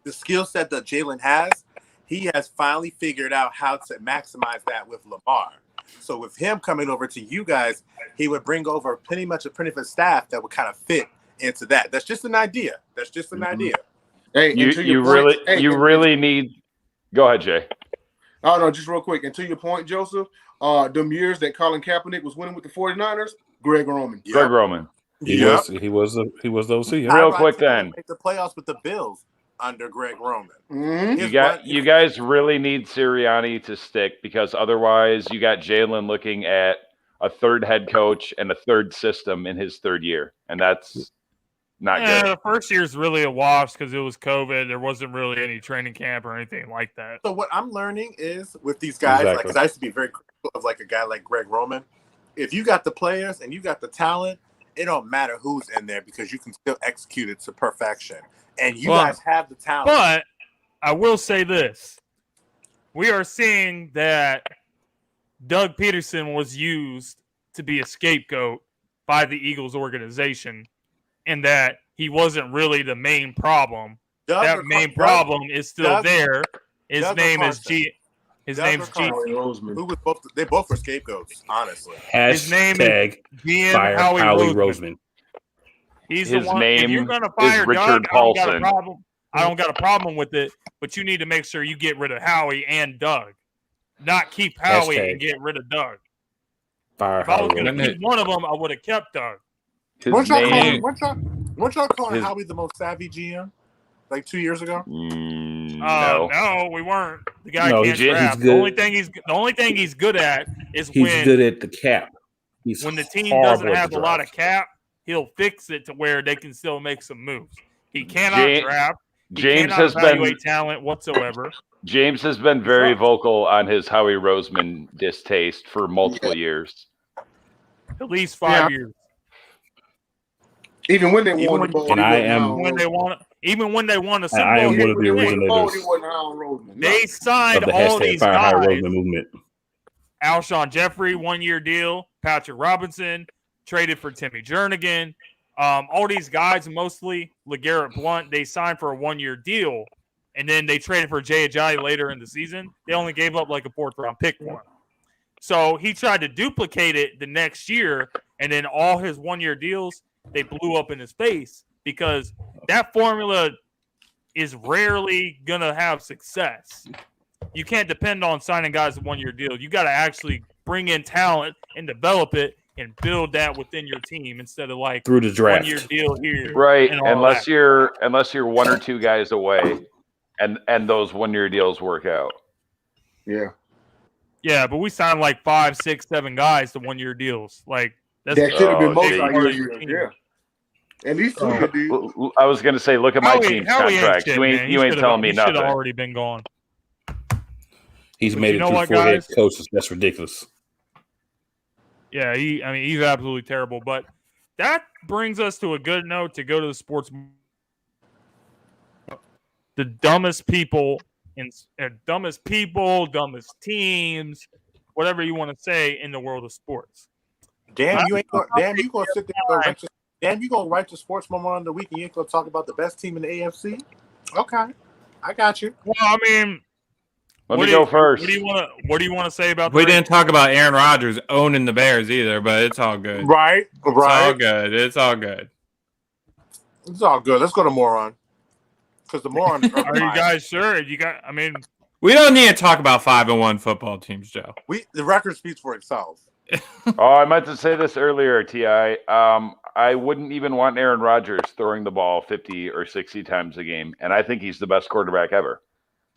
the skill set that Jalen has, he has finally figured out how to maximize that with Lamar. So with him coming over to you guys, he would bring over pretty much a staff that would kind of fit into that. That's just an idea. Hey, you really need. Go ahead, Jay. Oh no, just real quick. And to your point, Joseph, them years that Colin Kaepernick was winning with the 49ers, Greg Roman. Greg Roman. He was the OC. Real quick then. Make the playoffs with the Bills under Greg Roman. You guys really need Sirianni to stick, because otherwise you got Jalen looking at a third head coach and a third system in his 3rd year, and that's not good. The first year's really a wash because it was COVID. There wasn't really any training camp or anything like that. So what I'm learning is with these guys, because I used to be very critical of a guy like Greg Roman. If you got the players and you got the talent, it don't matter who's in there, because you can still execute it to perfection. And you guys have the talent. But I will say this. we are seeing that Doug Peterson was used to be a scapegoat by the Eagles organization, and that he wasn't really the main problem. That main problem is still there. His name is G. His name's G. Roseman. Who was both? They both were scapegoats, honestly. His name is GM fire Howie Roseman. He's His the one. name If you're going to fire is Richard Doug, Paulson. I don't got a problem with it, but you need to make sure you get rid of Howie and Doug, not keep Howie and get rid of Doug. Fire If I was Howie going to keep one of them, I would have kept Doug. Weren't y'all calling Howie the most savvy GM like 2 years ago? No, we weren't. The guy can't draft. The only thing he's good at is he's when good at the cap. When the team doesn't have a lot of cap, he'll fix it to where they can still make some moves. He cannot draft. James cannot has evaluate talent whatsoever. James has been very vocal on his Howie Roseman distaste for multiple years. At least 5 years. Even when they won the Bowl, even when they won a Super I am Bowl, one of the originators they signed of the all hashtag these Fire guys. Howie Roseman movement. Alshon Jeffrey, 1 year deal. Patrick Robinson traded for Timmy Jernigan. All these guys, mostly LeGarrette Blount, they signed for a 1 year deal, and then they traded for Jay Ajayi later in the season. They only gave up like a 4th round pick for him. So he tried to duplicate it the next year, and then all his 1 year deals, they blew up in his face because that formula is rarely going to have success. You can't depend on signing guys a 1 year deal. You got to actually bring in talent and develop it and build that within your team instead of like through the draft 1 year deal here. Right. And Unless you're one or two guys away and those 1 year deals work out. Yeah. Yeah, but we signed like 5, 6, 7 guys to 1 year deals. Like that should have been multi-year. Yeah. At least 2 good deals. I was going to say, look at my team's contract. You ain't telling me nothing. He should have already been gone. He's made it through 4 head coaches. That's ridiculous. Yeah, he's absolutely terrible. But that brings us to a good note to go to the sports. The dumbest people dumbest teams, whatever you want to say in the world of sports. You gonna sit there. You gonna write the sports memo on the week and you ain't gonna talk about the best team in the AFC? Okay, I got you. Well, I mean, let me go first. What do you want to say about? We didn't talk about Aaron Rodgers owning the Bears either, but it's all good. Right. It's all good. It's all good. It's all good. Let's go to moron. Because the moron. Are you guys sure? We don't need to talk about 5-1 football teams, Joe. The record speaks for itself. I meant to say this earlier, Ti. I wouldn't even want Aaron Rodgers throwing the ball 50 or 60 times a game, and I think he's the best quarterback ever.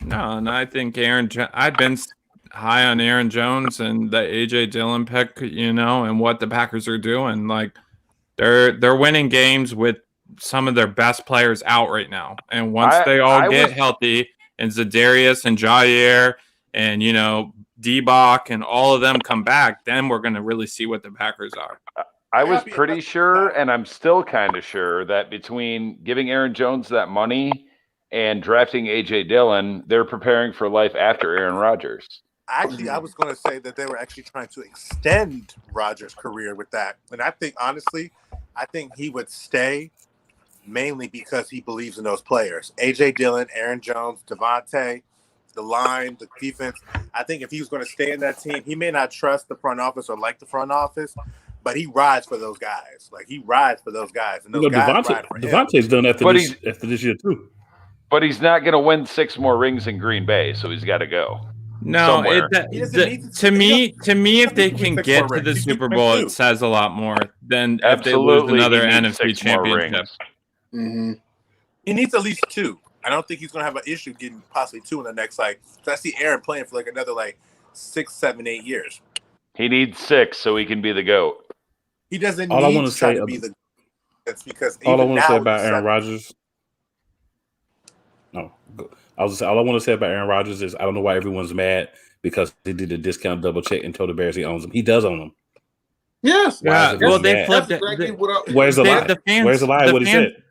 No, and I think I've been high on Aaron Jones and the AJ Dillon pick, and what the Packers are doing. Like they're winning games with some of their best players out right now, and once they all get healthy, and Za'Darius and Jair and D-Bach and all of them come back, then we're going to really see what the Packers are. I was pretty sure, and I'm still kind of sure, that between giving Aaron Jones that money and drafting A.J. Dillon, they're preparing for life after Aaron Rodgers. Actually, I was going to say that they were actually trying to extend Rodgers' career with that. And I think, honestly, he would stay mainly because he believes in those players. A.J. Dillon, Aaron Jones, Devontae, the line, the defense. I think if he was going to stay in that team, he may not trust the front office or like the front office, but he rides for those guys. Like, he rides for those guys. And those guys ride for him. Devontae's done after this year, too. But he's not going to win 6 more rings in Green Bay, so he's got to go. No, to me, if they can get to the Super Bowl, it says a lot more than if they lose another NFC championship. Mm-hmm. He needs at least 2. I don't think he's going to have an issue getting possibly 2 in the next, so I see Aaron playing for another 6, 7, 8 years. He needs 6 so he can be the GOAT. He doesn't need to be the GOAT. That's because all I want to say about Aaron Rodgers. No, all I want to say about Aaron Rodgers is I don't know why everyone's mad because he did a discount double check and told the Bears he owns them. He does own them. Yes. Well, they flipped it. Where's the lie? Where's the lie? What he said?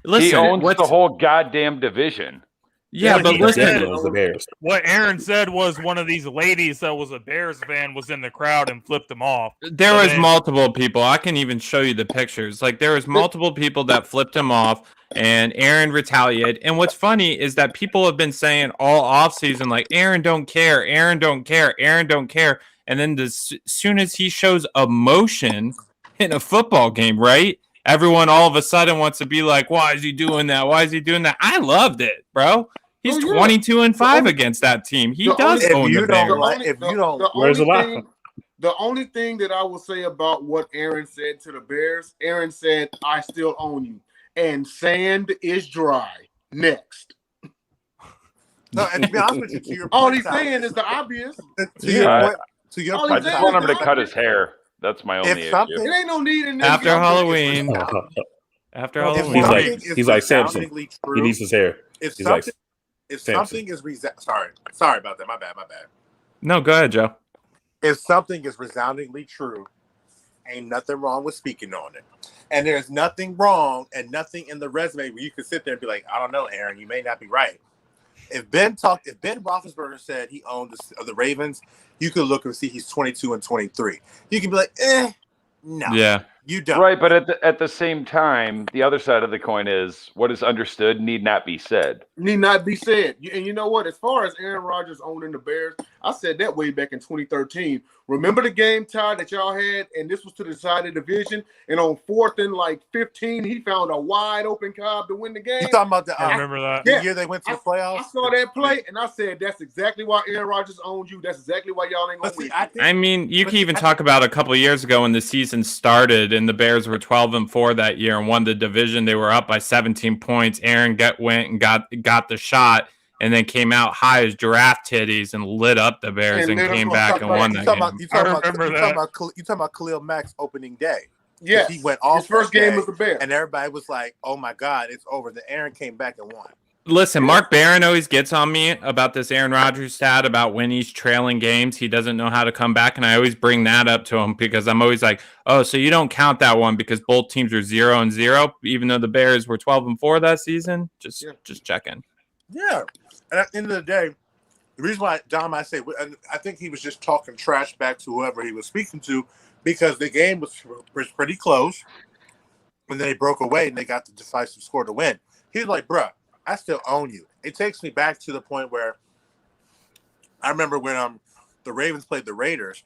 Listen, he owns the whole goddamn division. Yeah, but He listen, definitely owns the Bears. What Aaron said was one of these ladies that was a Bears fan was in the crowd and flipped him off. there So was then- multiple people. I can even show you the pictures. Like there was multiple people that flipped him off, and Aaron retaliated. And what's funny is that people have been saying all offseason, like Aaron don't care, Aaron don't care, Aaron don't care. And then as soon as he shows emotion in a football game, right? Everyone all of a sudden wants to be like, why is he doing that? Why is he doing that? I loved it, bro. He's Oh, yeah. 22-5 against that team. He The does only- own If the you Bears. don't like, if you don't, Where's the lot? The only thing that I will say about what Aaron said to the Bears, Aaron said, "I still own you," and sand is dry. Next, no, and to be honest with you, to your all point, he's Tyler, saying is the obvious. to your Yeah. point, to your All point, he's I just saying Tyler, want him to cut his hair. That's my only If issue. something- It ain't no need in this. After Halloween. After if Halloween. He's like- something is he's like Samson. resoundingly He true, needs his hair. if He's like something, if Samson. something is sorry about that. My bad. No, go ahead, Joe. If something is resoundingly true, ain't nothing wrong with speaking on it. And there's nothing wrong and nothing in the resume where you can sit there and be like, I don't know, Aaron, you may not be right. If Ben Roethlisberger said he owned the Ravens, you could look and see he's 22-23. You can be like, no, Yeah. you don't. Right, but at the same time, the other side of the coin is what is understood need not be said. Need not be said. And you know what? As far as Aaron Rodgers owning the Bears, I said that way back in 2013. Remember the game tie that y'all had, and this was to decide the division. And on 4th and 15, he found a wide open Cobb to win the game. You talking about the, I remember that. the Yeah. year they went to the I playoffs? saw that play, and I said, "That's exactly why Aaron Rodgers owns you. That's exactly why y'all ain't gonna But see, win." I think I mean, you can even talk about a couple of years ago when the season started and the Bears were 12-4 that year and won the division. They were up by 17 points. Aaron went and got the shot and then came out high as giraffe titties and lit up the Bears and then came I'm back talking and about- won you that talking game. about, you talking I about, remember you talking about Khalil Mack's opening day. Yes, He went off his first that game day, was the Bears. and everybody was like, "Oh my God, it's over." The Aaron came back and won. Listen, Mark Barron always gets on me about this Aaron Rodgers stat about when he's trailing games. He doesn't know how to come back, and I always bring that up to him because I'm always like, oh, so you don't count that one because both teams are 0-0, even though the Bears were 12-4 that season? Just checking. Yeah, and at the end of the day, the reason why Dom, I say, and I think he was just talking trash back to whoever he was speaking to because the game was pretty close, and then they broke away and they got the decisive score to win. He was like, "Bruh, I still own you." It takes me back to the point where I remember when the Ravens played the Raiders,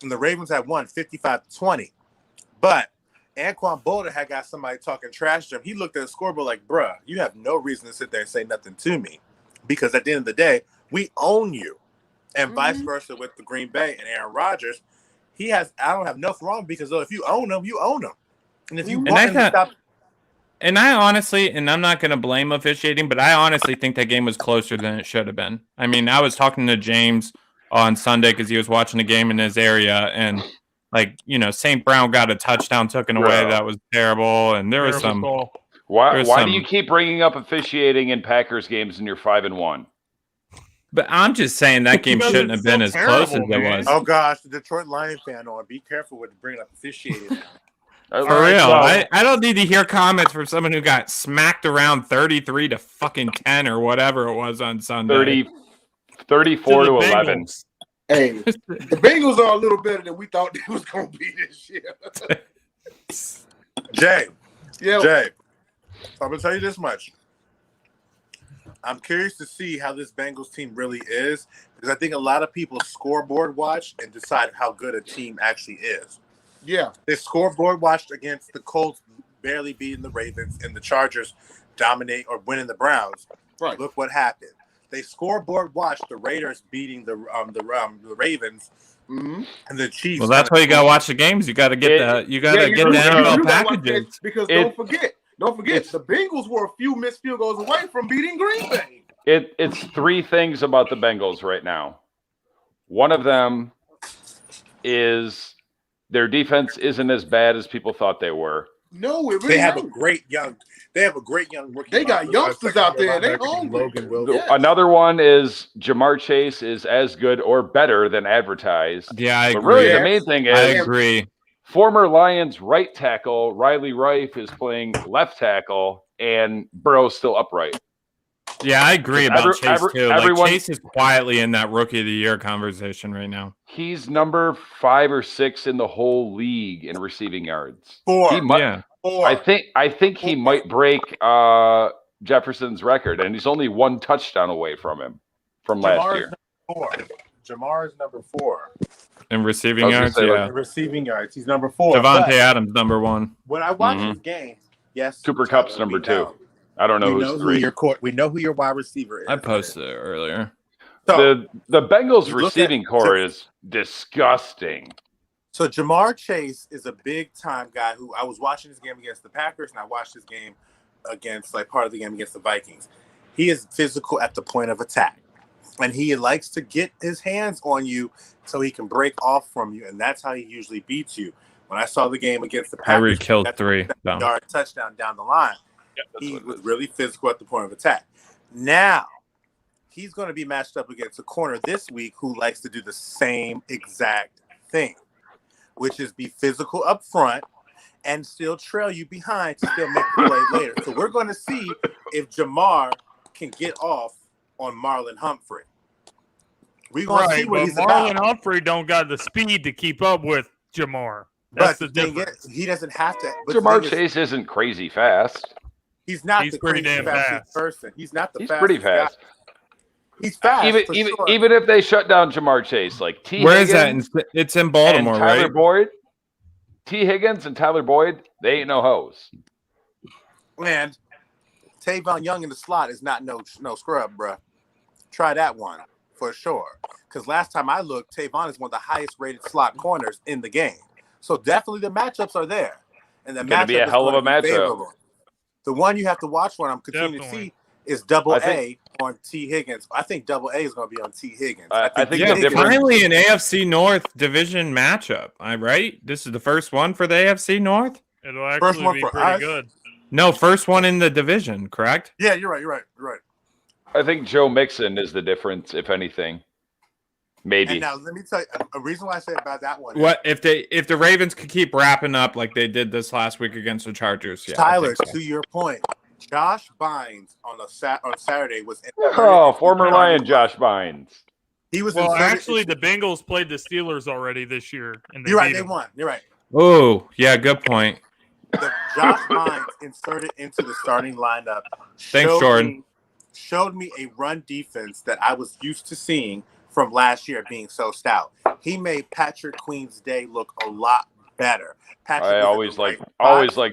and the Ravens had won 55-20, but Anquan Boldin had got somebody talking trash to him. He looked at the scoreboard like, "Bruh, you have no reason to sit there and say nothing to me, because at the end of the day, we own you." And vice versa with the Green Bay and Aaron Rodgers. I don't have nothing wrong because if you own them, you own them. And if you want them to stop. And I honestly, and I'm not going to blame officiating, but I honestly think that game was closer than it should have been. I mean, I was talking to James on Sunday because he was watching the game in his area, and St. Brown got a touchdown taken away that was terrible, and there was some. Why do you keep bringing up officiating in Packers games and you're 5-1? But I'm just saying that game Because shouldn't it's have been so as close as terrible, it man. was. Oh gosh, the Detroit Lion fan on. Be careful with bringing up officiating. For real, I don't need to hear comments from someone who got smacked around 33-10 or whatever it was on Sunday. 34-11. Hey, the Bengals are a little better than we thought they was gonna be this year. Jay, Yeah, I'm gonna tell you this much. I'm curious to see how this Bengals team really is because I think a lot of people scoreboard watch and decide how good a team actually is. yeah. They scoreboard watched against the Colts, barely beating the Ravens, and the Chargers dominate or winning the Browns. Right. Look what happened. They scoreboard watched the Raiders beating the Ravens Mm-hmm. and the Chiefs. Well, that's why you got to watch the games. You got to get the You NFL do gotta watch packages. that because don't forget, the Bengals were a few missed field goals away from beating Green Bay. It's three things about the Bengals right now. One of them is their defense isn't as bad as people thought they were. No, it really They have a ain't. great young rookie. They got youngsters out there. They hungry. Logan Wilson. Yeah. Another one is Jamar Chase is as good or better than advertised. Yeah, I But agree. really, the main thing I is agree. former Lions right tackle Riley Rife is playing left tackle, and Burrow's still upright. Yeah, I agree about Chase too. Everyone, Chase is quietly in that Rookie of the Year conversation right now. he's number 5 or 6 in the whole league in receiving yards. 4. He might, Yeah. 4. I think he might break Jefferson's record, and he's only 1 touchdown away from him from last year. Jamar is number 4. In receiving yards, yeah. In receiving yards, he's number 4. Devontae Adams, number 1. When I watch this game, yes, Cooper Kupp's number 2. I don't know who's 3. We know who your wide receiver is. I posted it earlier. So, The Bengals receiving core is disgusting. So Jamar Chase is a big time guy who I was watching this game against the Packers, and I watched this game against part of the game against the Vikings. He is physical at the point of attack, and he likes to get his hands on you so he can break off from you, and that's how he usually beats you. When I saw the game against the Packers, Henry killed 3. yard touchdown down the line. He was really physical at the point of attack. Now, he's going to be matched up against a corner this week who likes to do the same exact thing, which is be physical up front and still trail you behind to still make the play later. So we're going to see if Jamar can get off on Marlon Humphrey. We're going to see what he's Marlon about. Humphrey don't got the speed to keep up with Jamar. But That's the difference. he doesn't have to. Jamar Chase isn't crazy fast. He's not He's the pretty crazy damn fastest fast. person. He's not the He's fastest pretty fast. guy. He's fast. Even if they shut down Jamar Chase, like T. Where Higgins is that? It's in Baltimore, and Tyler right? Boyd, T. Higgins and Tyler Boyd, they ain't no hoes. And Tavon Young in the slot is not no scrub, bro. Try that one for sure. Because last time I looked, Tavon is one of the highest rated slot corners in the game. So definitely the matchups are there. And the Gonna matchup be a is hell of going a to be matchup. favorable. The one you have to watch when I'm continuing to see is double A on T. Higgins. I think double A is going to be on T. Higgins. I think Yeah, the difference. finally an AFC North division matchup. Right? This is the first one for the AFC North? It'll First actually one be for pretty us? good. No, first one in the division, correct? Yeah, you're right. I think Joe Mixon is the difference, if anything. Maybe. And now let me tell you a reason why I say about that one. What if the Ravens could keep wrapping up like they did this last week against the Chargers? Yeah, Tyler, to your point, Josh Bynes on Saturday was former Lion Josh Bynes. He was actually the Bengals played the Steelers already this year. And You're right, beat they them. won. You're right. Oh, yeah, good point. Josh Bynes inserted into the starting lineup. Thanks, Jordan. Showed me a run defense that I was used to seeing from last year being so stout. He made Patrick Queen's day look a lot better. Patrick I always like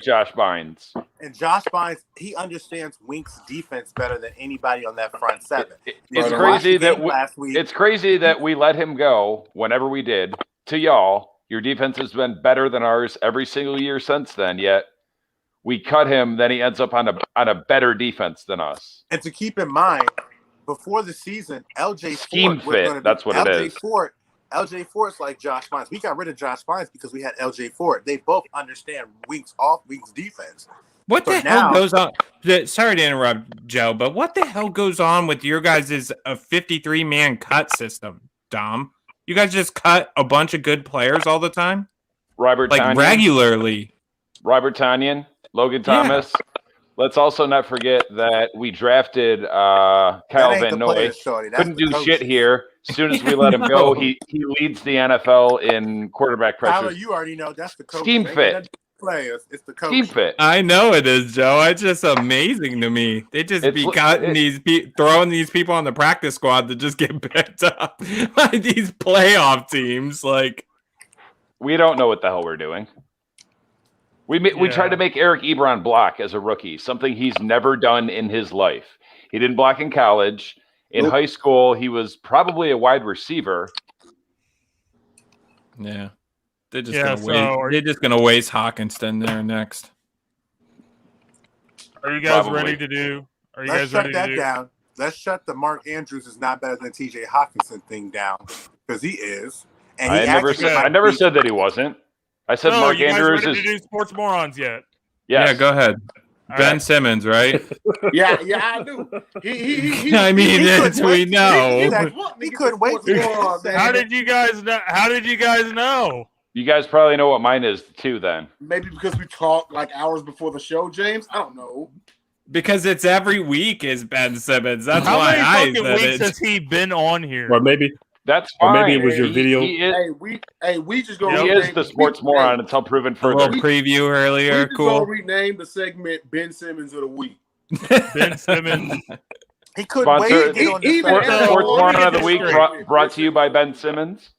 Josh Bynes. And Josh Bynes, he understands Wink's defense better than anybody on that front seven. It's crazy that we let him go whenever we did. To y'all, your defense has been better than ours every single year since then. Yet we cut him, then he ends up on a better defense than us. And to keep in mind, before the season, LJ Scheme Ford fit. That's what it is. LJ Ford's like Josh Bynes. We got rid of Josh Bynes because we had LJ Ford. They both understand Wink's defense. What the hell goes on? Sorry to interrupt, Joe, but what the hell goes on with your guys' a 53-man cut system, Dom? You guys just cut a bunch of good players all the time? Robert Tonyan, regularly. Robert Tonyan, Logan Thomas. Yeah. Let's also not forget that we drafted Kyle Van Noy. Couldn't do shit here. As soon as we let him go, he leads the NFL in quarterback pressure. Tyler, you already know that's the coach. Scheme fit. Players, it's the coach. Scheme fit. I know it is, Joe. It's just amazing to me. They just be cutting throwing these people on the practice squad to just get picked up by these playoff teams. Like, we don't know what the hell we're doing. We tried to make Eric Ebron block as a rookie, something he's never done in his life. He didn't block in college. In high school, he was probably a wide receiver. Yeah. They're just gonna waste Hawkinson there next. Are you guys ready to do? Let's shut that down. Let's shut the Mark Andrews is not better than TJ Hawkinson thing down, because he is. And I never said that he wasn't. I said Mark Andrews is. To do sports morons yet? Yes. Yeah, go ahead. All Ben right. Simmons, right? Yeah, I do. He we know. He couldn't wait. How did you guys know? How did you guys know? You guys probably know what mine is too. Then maybe because we talked like hours before the show, James. I don't know. Because it's every week is Ben Simmons. That's How why many I fucking said weeks it. has he been on here? Or maybe That's or fine. maybe it was your video. He is, we just gonna he rename is the sports moron until proven A little further. preview We earlier. just gonna Cool. rename the segment Ben Simmons of the week. Ben Simmons. He couldn't wait to Sponsored- get on this. Even segment. at Sports all, moron let of me the get week this straight. brought to you by Ben Simmons.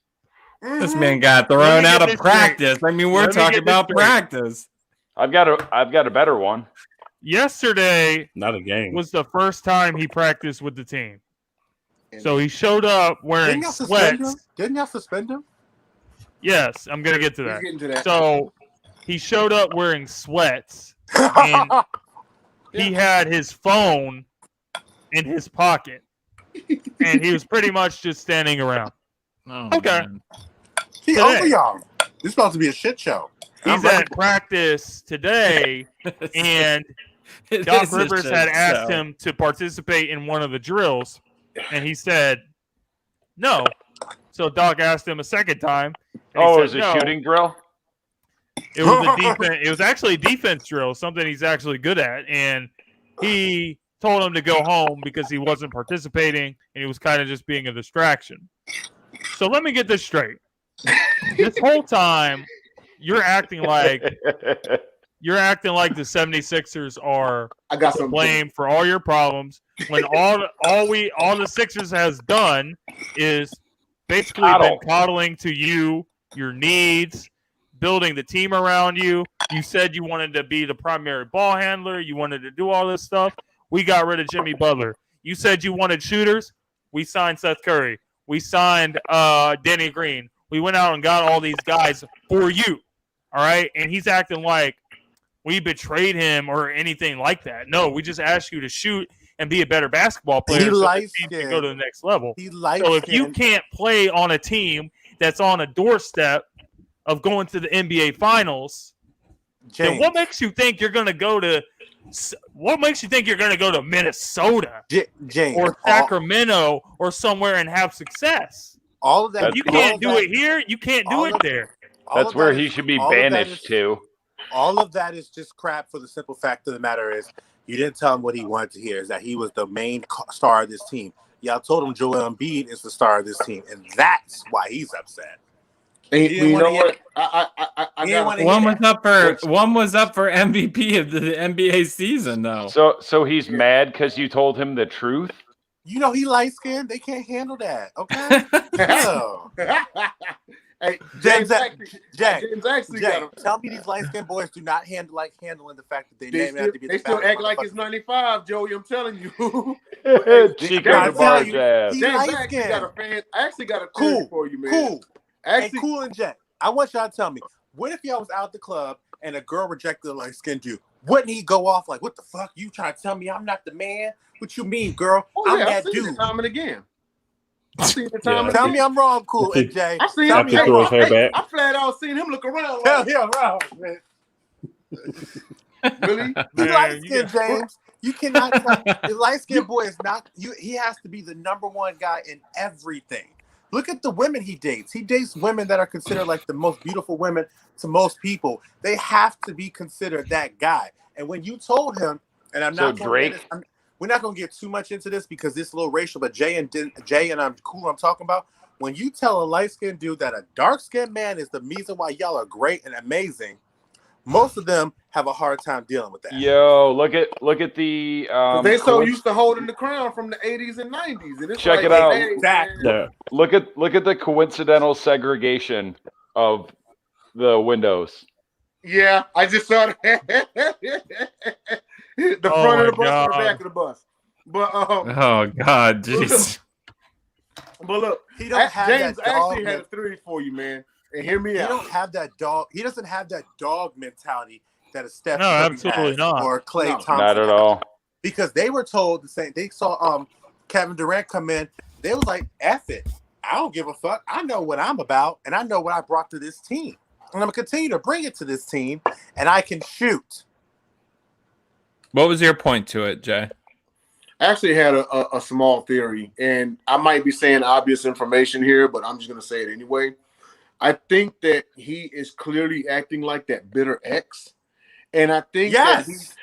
This Mhm. man got Let thrown me out get of this straight. practice. I mean, we're Let me talking get this about straight. practice. I've got a better one. Yesterday Not a game. was the first time he practiced with the team. So he showed up wearing Didn't y'all suspend him? sweats. Didn't y'all suspend him? Yes, I'm gonna get to He's that. getting to that. So he showed up wearing sweats. And he had his phone in his pocket, and he was pretty much just standing around. Oh, Okay. man. He Today. over y'all. This about to be a shit show. He's at practice today, and It Doc is a Rivers shit had asked show. him to participate in one of the drills, and he said no. So Doc asked him a second time. And Oh, he it was said a no. shooting drill. It was a defense. It was actually a defense drill, something he's actually good at, and he told him to go home because he wasn't participating and he was kind of just being a distraction. So let me get this straight. This whole time, you're acting like the 76ers are I got to something. blame for all your problems when all the Sixers has done is basically been coddling to you, your needs, building the team around you. You said you wanted to be the primary ball handler. You wanted to do all this stuff. We got rid of Jimmy Butler. You said you wanted shooters. We signed Seth Curry. We signed Danny Green. We went out and got all these guys for you. All right? And he's acting like we betrayed him or anything like that. No, we just asked you to shoot and be a better basketball player so the team can go to the next level. So if you can't play on a team that's on a doorstep of going to the NBA Finals, then what makes you think you're going to go to Minnesota or Sacramento or somewhere and have success? All of that. If you can't do it here, you can't do it there. That's where he should be banished to. All of that is just crap for the simple fact of the matter is you didn't tell him what he wanted to hear, is that he was the main star of this team. Y'all told him Joel Embiid is the star of this team, and that's why he's upset. And you know what? One was up for MVP of the NBA season, though. So he's mad because you told him the truth. You know he light skinned. They can't handle that. Okay. No. Hey, James, tell me these light skinned boys do not handling the fact that they still act like it's 95, Joey. I'm telling you. Chico DeBarge ass. I actually got a theory for you, man. Cool. Hey, Cool and Jet. I want y'all to tell me, what if y'all was out the club and a girl rejected a light skinned dude? Wouldn't he go off like, what the fuck? You trying to tell me I'm not the man? What you mean, girl? I'm that dude. Time and again. Tell me I'm wrong, Cool and Jay. I seen him throw his hair back. I flat out seen him look around. Tell him wrong, man. Really? You light skinned, James. You cannot the light skinned boy is not you. He has to be the number one guy in everything. Look at the women he dates. He dates women that are considered like the most beautiful women to most people. They have to be considered that guy. And when you told him, and I'm not Drake. We're not going to get too much into this because it's a little racial, but Jay and I'm Cool. I'm talking about when you tell a light skinned dude that a dark skinned man is the reason why y'all are great and amazing. Most of them have a hard time dealing with that. Yo, look at the. They so used to holding the crown from the 80s and 90s. And it's check like, it out. Exactly. Look at the coincidental segregation of the windows. Yeah, I just saw that. The front of the bus and the back of the bus. But oh God, jeez. But look, he don't have James that actually had a theory for you, man. And hear me out. He don't have that dog. He doesn't have that dog mentality that a Steph Curry absolutely has not. or Klay Thompson. Not at all. Because they were told the same. They saw Kevin Durant come in. They was like, "F it. I don't give a fuck. I know what I'm about, and I know what I brought to this team, and I'm gonna continue to bring it to this team, and I can shoot." What was your point to it, Jay? I actually had a small theory, and I might be saying obvious information here, but I'm just going to say it anyway. I think that he is clearly acting like that bitter ex, And I think Yes. he's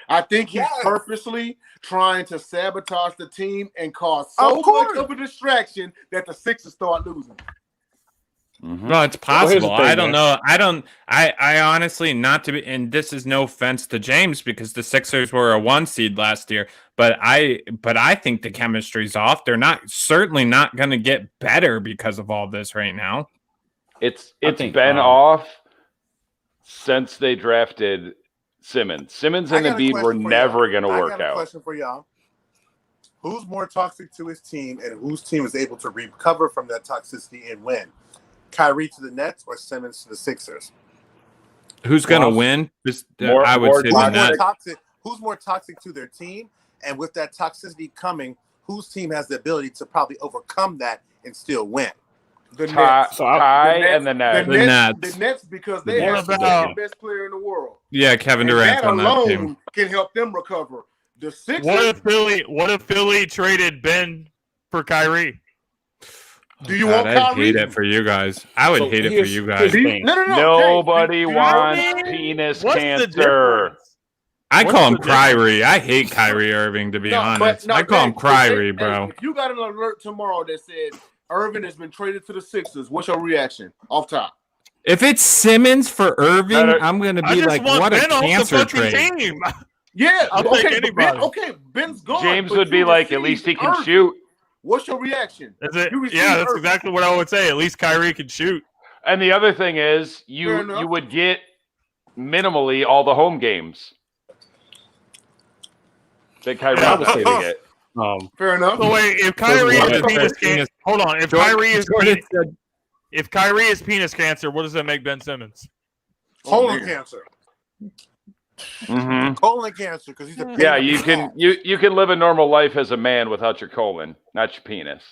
Yes. purposely trying to sabotage the team and cause Of so course. much of a distraction that the Sixers start losing. No, it's Well, here's the possible. thing, I don't man. know. I honestly, not to be, and this is no offense to James because the Sixers were a 1 seed last year, but I think the chemistry's off. They're certainly not going to get better because of all this right now. It's think, been off since they drafted Simmons. Simmons and I got a Embiid question were for never y'all. going to I work got a out. question for y'all. Who's more toxic to his team, and whose team is able to recover from that toxicity and win? Kyrie to the Nets or Simmons to the Sixers? Who's going to Well, win? more- I would more say Who's the more Nets. toxic? Who's more toxic to their team? And with that toxicity coming, whose team has the ability to probably overcome that and still win? The Ty, Nets. So I- Ty The and the Nets. The Nets. The Nets, because they What have the about- second best player in the world. Yeah, Kevin And Durant's that on that alone team. can help them recover. The Sixers. What if Philly traded Ben for Kyrie? Do you God, want I'd Kyrie? hate it for you guys. I would So hate it for here's- you here's guys. the thing. No. Nobody James, wants I mean, penis What's the cancer. difference? I What's call him the difference? Kyrie. I hate Kyrie Irving, to be No, honest. but no, I call him James, Kyrie, hey, bro. if you got an alert tomorrow that said Irvin has been traded to the Sixers, what's your reaction off top? If it's Simmons for Irving, No, no. I'm going to I be just like, want what a Ben off the cancer fucking trade. team. Yeah, I'll okay, take but Ben, anybody. okay, Ben's gone. James but would you be like, at received least he can Irvin. shoot. What's your reaction? Is it? You received Yeah, that's Irvin. exactly what I would say. At least Kyrie can shoot. And the other thing is, Fair you enough. would get minimally all the home games that Kyrie I was would say going to this. get. Fair enough. So wait, if Kyrie Jordan is said penis penis- cancer, hold on. If Jordan- Kyrie is Jordan penis, said- if Kyrie is penis cancer, what does that make Ben Simmons? Colon man. cancer. Mm-hmm. Colon cancer because he's a pain Yeah, in you the can ass. you can live a normal life as a man without your colon, not your penis.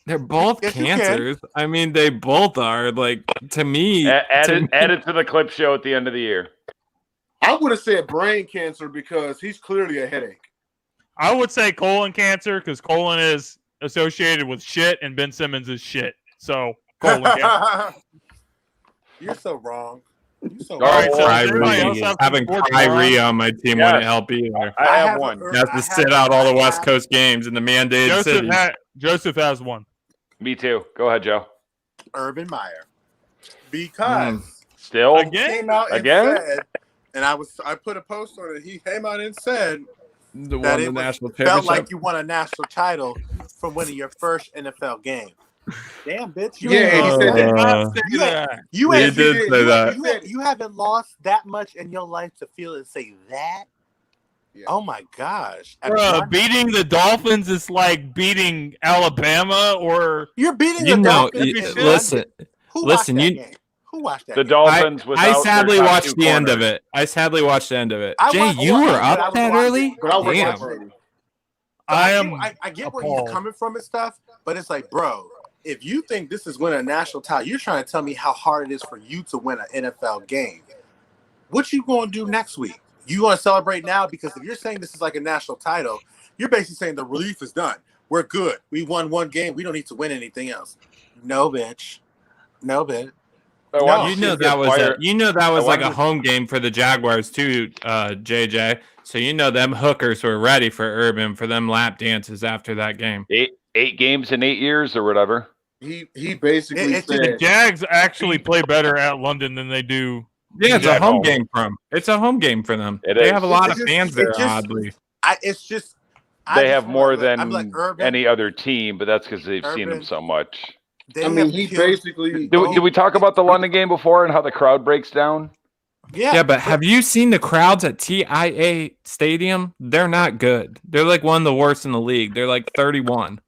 They're both Yes, you can. cancers. I mean, they both are. Like, to me, Add to it, me- add it to the clip show at the end of the year. I would have said brain cancer because he's clearly a headache. I would say colon cancer because colon is associated with shit, and Ben Simmons is shit. So colon cancer. You're so wrong. You're so All All right, wrong. so Kyrie does everybody else is have some having sports Kyrie on? on my team Yes. wouldn't help either. I have have one. a- He has I to sit out all the West Coast games in the mandated cities. Joseph has one. Me too. Go ahead, Joe. Urban Meyer. Because Still, he came out and Again? said, and I put a post on it. He came out and said The that one it the national felt championship. like you won a national title from winning your first NFL game. Damn, bitch. You Yeah, ain't, he said that. you ain't, you He ain't, did say that. you haven't lost that much in your life to feel and say that. Yeah. Oh my gosh. And Bruh, beating the Dolphins is like beating Alabama or you're beating You the know, Dolphins. listen, Who listen, watched that you- game? Who watched that the game? Dolphins without I their sadly top watched two the end of corners. it. I sadly watched the end of it. I Jay, watched- you well, were I up was that watching- early? But I was Damn. watching early. I am. I get where he's appalled. coming from and stuff, but it's like, bro, if you think this is winning a national title, you're trying to tell me how hard it is for you to win an NFL game. What you gonna do next week? You gonna celebrate now? Because if you're saying this is like a national title, you're basically saying the relief is done. We're good. We won one game. We don't need to win anything else. No, bitch. No, bitch. I want to You see know if that get was fired. like wanted a to- home game for the Jaguars too, JJ. So you know them hookers were ready for Urban for them lap dances after that game. eight games in 8 years or whatever. He basically It's The said Jags actually play better at London than they do. Yeah, it's Yeah, a home home. game for them. It's a home game for them. It They is. have a lot It's of just- fans it there, just- oddly. It's just I They just have wanna more look- than I'm like, Urban, any other team, but that's because they've seen Urban. them so much. they I mean have he killed- basically Did we talk about the London game before and how the crowd breaks down? Yeah, but have you seen the crowds at TIA Stadium? They're not good. They're like one of the worst in the league. They're like 31.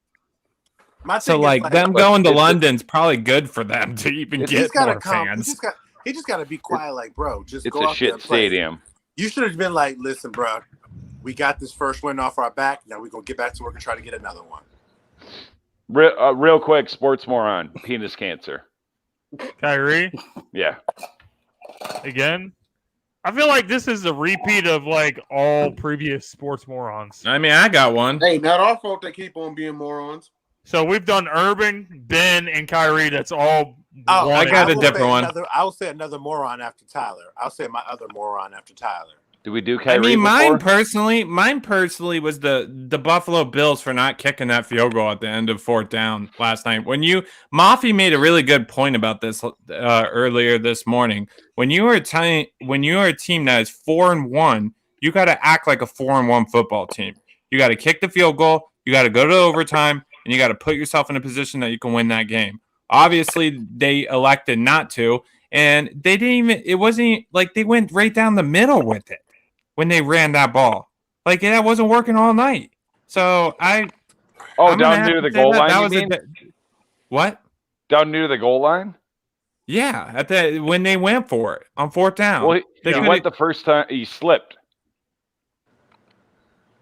my So thing is, like them but going to it's a- London's probably good for them to even It's- get he's got more to come. fans. He just got to be quiet, like, bro. Just It's go a out there shit and play. stadium. You should have been like, listen, bro, we got this first win off our back. Now we're gonna get back to work and try to get another one. Real quick, sports moron, penis cancer. Kyrie Yeah. again. I feel like this is a repeat of like all previous sports morons. I mean, I got one. hey, not our fault they keep on being morons. So we've done Urban, Ben, and Kyrie. That's all Oh, I got a different one. I will say another moron after Tyler. I'll say my other moron after Tyler. Do we do Kyrie I mean, before? mine personally was the Buffalo Bills for not kicking that field goal at the end of fourth down last night. Mafi made a really good point about this earlier this morning. When you are a team that is 4-1, you got to act like a 4-1 football team. You got to kick the field goal. You got to go to overtime, and you got to put yourself in a position that you can win that game. Obviously, they elected not to, and they didn't even. It wasn't like they went right down the middle with it when they ran that ball. Like that wasn't working all night. So I'm down near the goal line. What? Down near the goal line? Yeah, when they went for it on fourth down. Well, he went the first time. He slipped.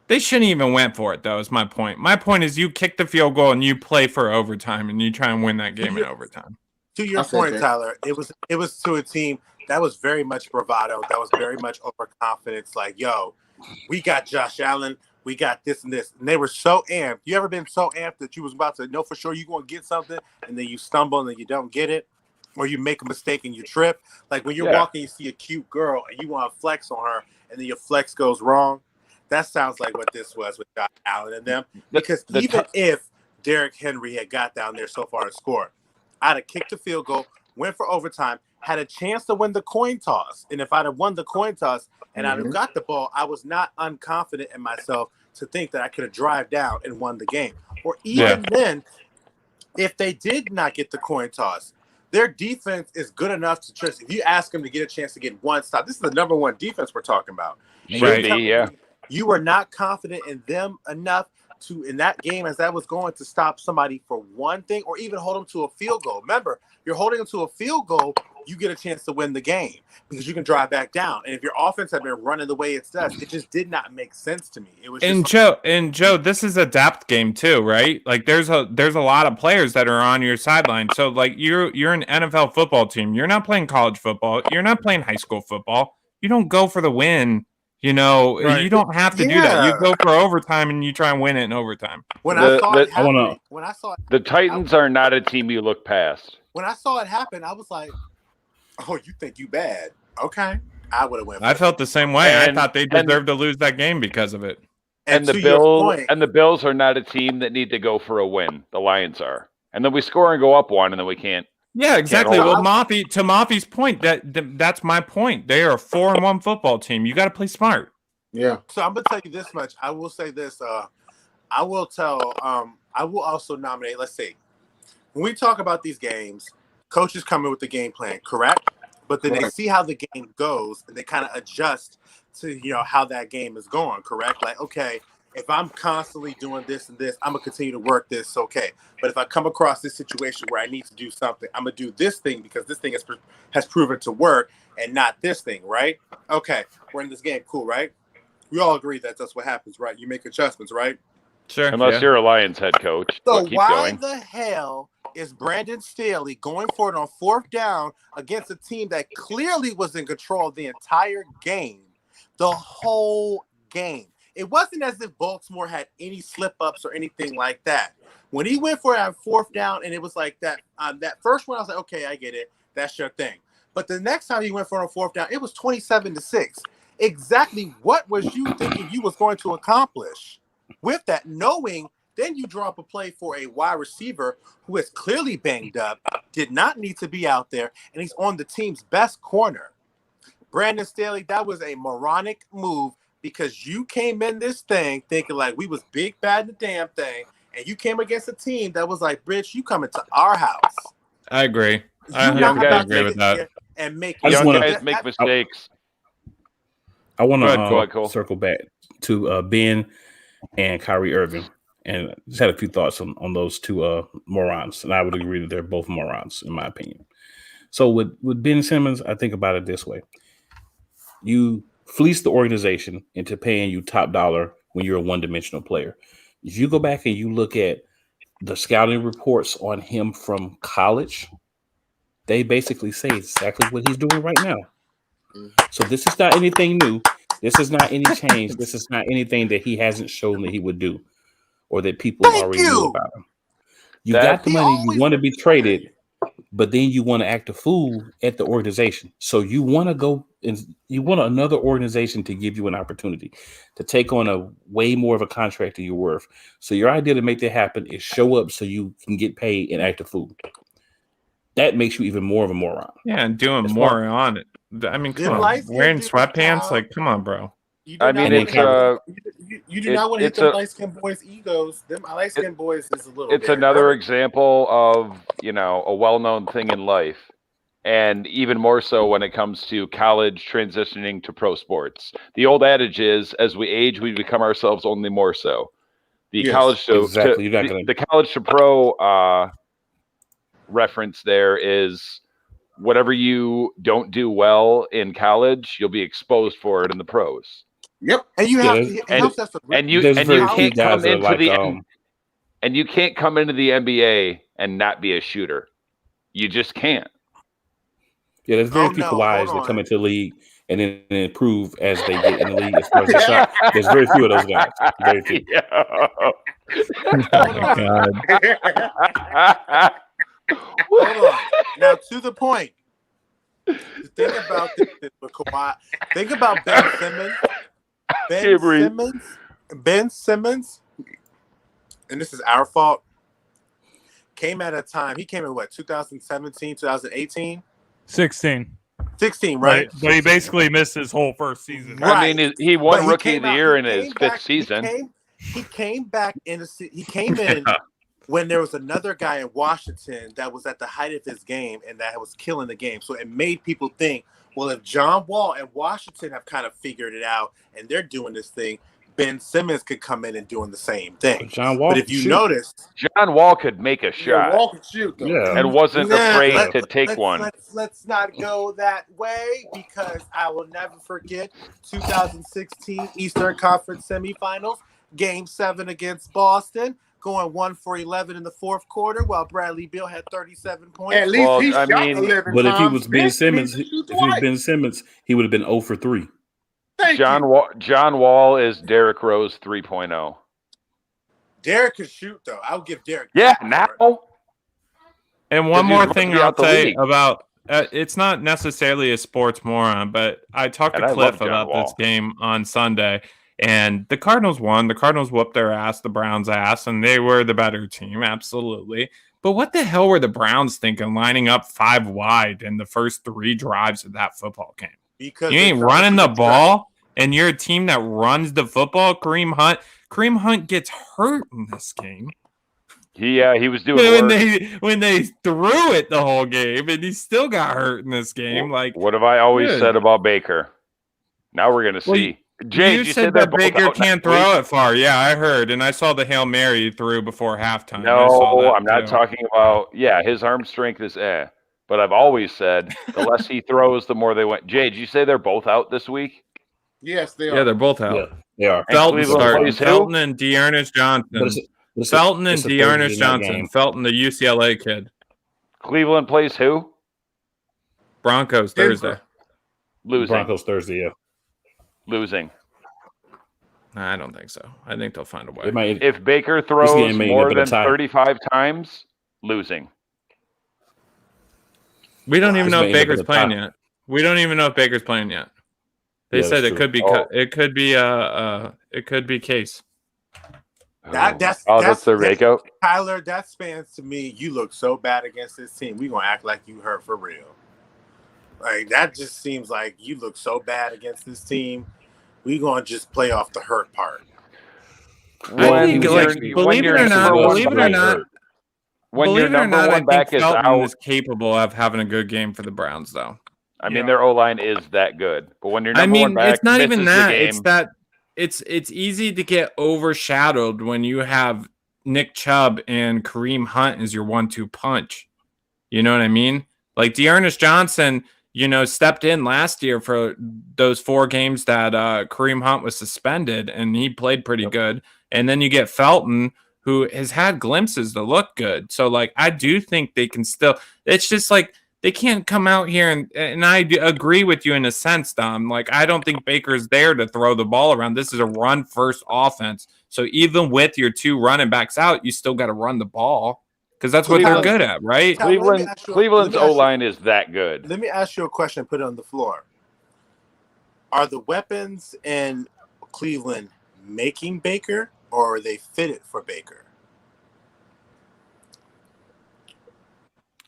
They shouldn't even went for it, though, is my point. My point is you kick the field goal and you play for overtime and you try and win that game in overtime. To your point, Tyler, it was to a team that was very much bravado, that was very much overconfidence. Like, yo, we got Josh Allen, we got this and this. And they were so amped. You ever been so amped that you was about to know for sure you're going to get something and then you stumble and then you don't get it? Or you make a mistake and you trip? Like when you're walking, you see a cute girl and you want to flex on her and then your flex goes wrong. That sounds like what this was with Josh Allen and them. Because if Derrick Henry had got down there so far and scored, I'd have kicked the field goal, went for overtime, had a chance to win the coin toss. And if I'd have won the coin toss and I'd have got the ball, I was not unconfident in myself to think that I could have drive down and won the game. Or even then, if they did not get the coin toss, their defense is good enough to trust. If you ask them to get a chance to get one stop, this is the number one defense we're talking about. You were not confident in them enough to, in that game, as that was going, to stop somebody for one thing or even hold them to a field goal. Remember, you're holding them to a field goal, you get a chance to win the game because you can drive back down. And if your offense had been running the way it does, it just did not make sense to me. It was Joe, this is a depth game too, right? Like there's a lot of players that are on your sideline. So like you're an NFL football team. You're not playing college football. You're not playing high school football. You don't go for the win. You know, you don't have to do that. You go for overtime and you try and win it in overtime. The Titans are not a team you look past. When I saw it happen, I was like, "Oh, you think you bad? Okay." I would have went. I felt the same way. I thought they deserved to lose that game because of it. And the Bills are not a team that need to go for a win. The Lions are, and then we score and go up one, and then we can't. Yeah, exactly. Well, Mafi's point, that's my point. They are a 4-1 football team. You got to play smart. Yeah. So I'm gonna tell you this much. I will say this. I will also nominate. Let's see. When we talk about these games, coaches come in with the game plan, correct? But then they see how the game goes and they kind of adjust to how that game is going, correct? Like, okay, if I'm constantly doing this and this, I'm gonna continue to work this, okay. But if I come across this situation where I need to do something, I'm gonna do this thing because this thing has proven to work and not this thing, right? Okay, we're in this game, cool, right? We all agree that that's what happens, right? You make adjustments, right? Sure. Unless you're a Lions head coach. So why the hell is Brandon Staley going for it on fourth down against a team that clearly was in control of the entire game, the whole game? It wasn't as if Baltimore had any slip-ups or anything like that. When he went for it on fourth down and it was like that, that first one, I was like, okay, I get it. That's your thing. But the next time he went for it on fourth down, it was 27-6. Exactly what was you thinking you was going to accomplish with that, knowing then you draw up a play for a wide receiver who is clearly banged up, did not need to be out there, and he's on the team's best corner. Brandon Staley, that was a moronic move because you came in this thing thinking like we was big, bad, the damn thing, and you came against a team that was like, bitch, you coming to our house. I agree. I agree with that. And make young guys make mistakes. I want to circle back to Ben and Kyrie Irving, and just had a few thoughts on those two morons, and I would agree that they're both morons in my opinion. So with Ben Simmons, I think about it this way: you fleece the organization into paying you top dollar when you're a one-dimensional player. If you go back and you look at the scouting reports on him from college, they basically say exactly what he's doing right now. So this is not anything new. This is not any change. This is not anything that he hasn't shown that he would do or that people already knew about him. You got the money. You want to be traded. but then you want to act a fool at the organization. So you want to go and you want another organization to give you an opportunity to take on a way more of a contract than you're worth. So your idea to make that happen is show up so you can get paid and act a fool. That makes you even more of a moron. Yeah, and doing more on it. I mean, come on, wearing sweatpants, like, come on, bro. I mean, you do not want to hit them light-skinned boys' egos. Them light-skinned boys is a little. It's another example of a well-known thing in life, and even more so when it comes to college transitioning to pro sports. The old adage is, as we age, we become ourselves only more so. The college the college to pro reference there is whatever you don't do well in college, you'll be exposed for it in the pros. Yep, and you can't come into and you can't come into the NBA and not be a shooter. You just can't. Yeah, there's very few wise that come into the league and then improve as they get in the league as far as the shot. There's very few of those guys. Very few. Hold on. Now, to the point. Think about this with Kawhi. Think about Ben Simmons. Ben Simmons, and this is our fault, came at a time. He came in what, 2017, 2018? 16, 16, right? But he basically missed his whole first season. Right. I mean, he won Rookie of the Year in his fifth season. He came back in. He came in when there was another guy in Washington that was at the height of his game and that was killing the game. So it made people think, well, if John Wall and Washington have kind of figured it out and they're doing this thing, Ben Simmons could come in and doing the same thing. But if you notice, John Wall could make a shot. Wall could shoot, though. And wasn't afraid to take one. Let's not go that way, because I will never forget 2016 Eastern Conference semifinals, Game 7 against Boston, going 1 for 11 in the fourth quarter, while Bradley Beal had 37 points. At least he shot 11 but times. if he was Ben Simmons, he would have been 0 for 3. John Wall is Derrick Rose 3.0. Derrick can shoot, though. I'll give Derrick. Yeah, now. And one more thing I'll say about it's not necessarily a sports moron, but I talked to Cliff about this game on Sunday, and the Cardinals won. The Cardinals whooped their ass, the Browns' ass, and they were the better team, absolutely. But what the hell were the Browns thinking, lining up 5 wide in the first 3 drives of that football game? Because you ain't running the ball, and you're a team that runs the football. Kareem Hunt gets hurt in this game. He was doing when they threw it the whole game, and he still got hurt in this game. Like, what have I always said about Baker? Now we're gonna see. Jay, you said that Baker can't throw it far. Yeah, I heard, and I saw the Hail Mary he threw before halftime. No, I'm not talking about. Yeah, his arm strength is But I've always said the less he throws, the more they went. Jay, did you say they're both out this week? Yes, they are. Yeah, they're both out. Yeah, they are. Felton and Dearness Johnson. Felton and Dearness Johnson. Felton, the UCLA kid. Cleveland plays who? Broncos Thursday. Losing. Broncos Thursday, yeah. Losing. I don't think so. I think they'll find a way. If Baker throws more than 35 times, losing. We don't even know if Baker's playing yet. They said it could be. It could be Case. That's their Vaco. Tyler, that spans to me. You look so bad against this team. We gonna act like you hurt for real. Like, that just seems like you look so bad against this team. We gonna just play off the hurt part. Believe it or not, when your number one back is out, is capable of having a good game for the Browns, though. I mean, their O-line is that good, but when your number one back, it's not even that. Game, it's that it's easy to get overshadowed when you have Nick Chubb and Kareem Hunt as your 1-2 punch. You know what I mean? Like, Dearness Johnson, stepped in last year for those 4 games that Kareem Hunt was suspended, and he played pretty good. And then you get Felton, who has had glimpses that look good. So, like, I do think they can still – it's just like they can't come out here and I agree with you in a sense, Dom. Like, I don't think Baker's there to throw the ball around. This is a run-first offense. So even with your 2 running backs out, you still got to run the ball. because that's what they're good at, right? Let me Cleveland's ask you- O-line is that good. Let me ask you a question and put it on the floor. Are the weapons in Cleveland making Baker, or are they fitted for Baker?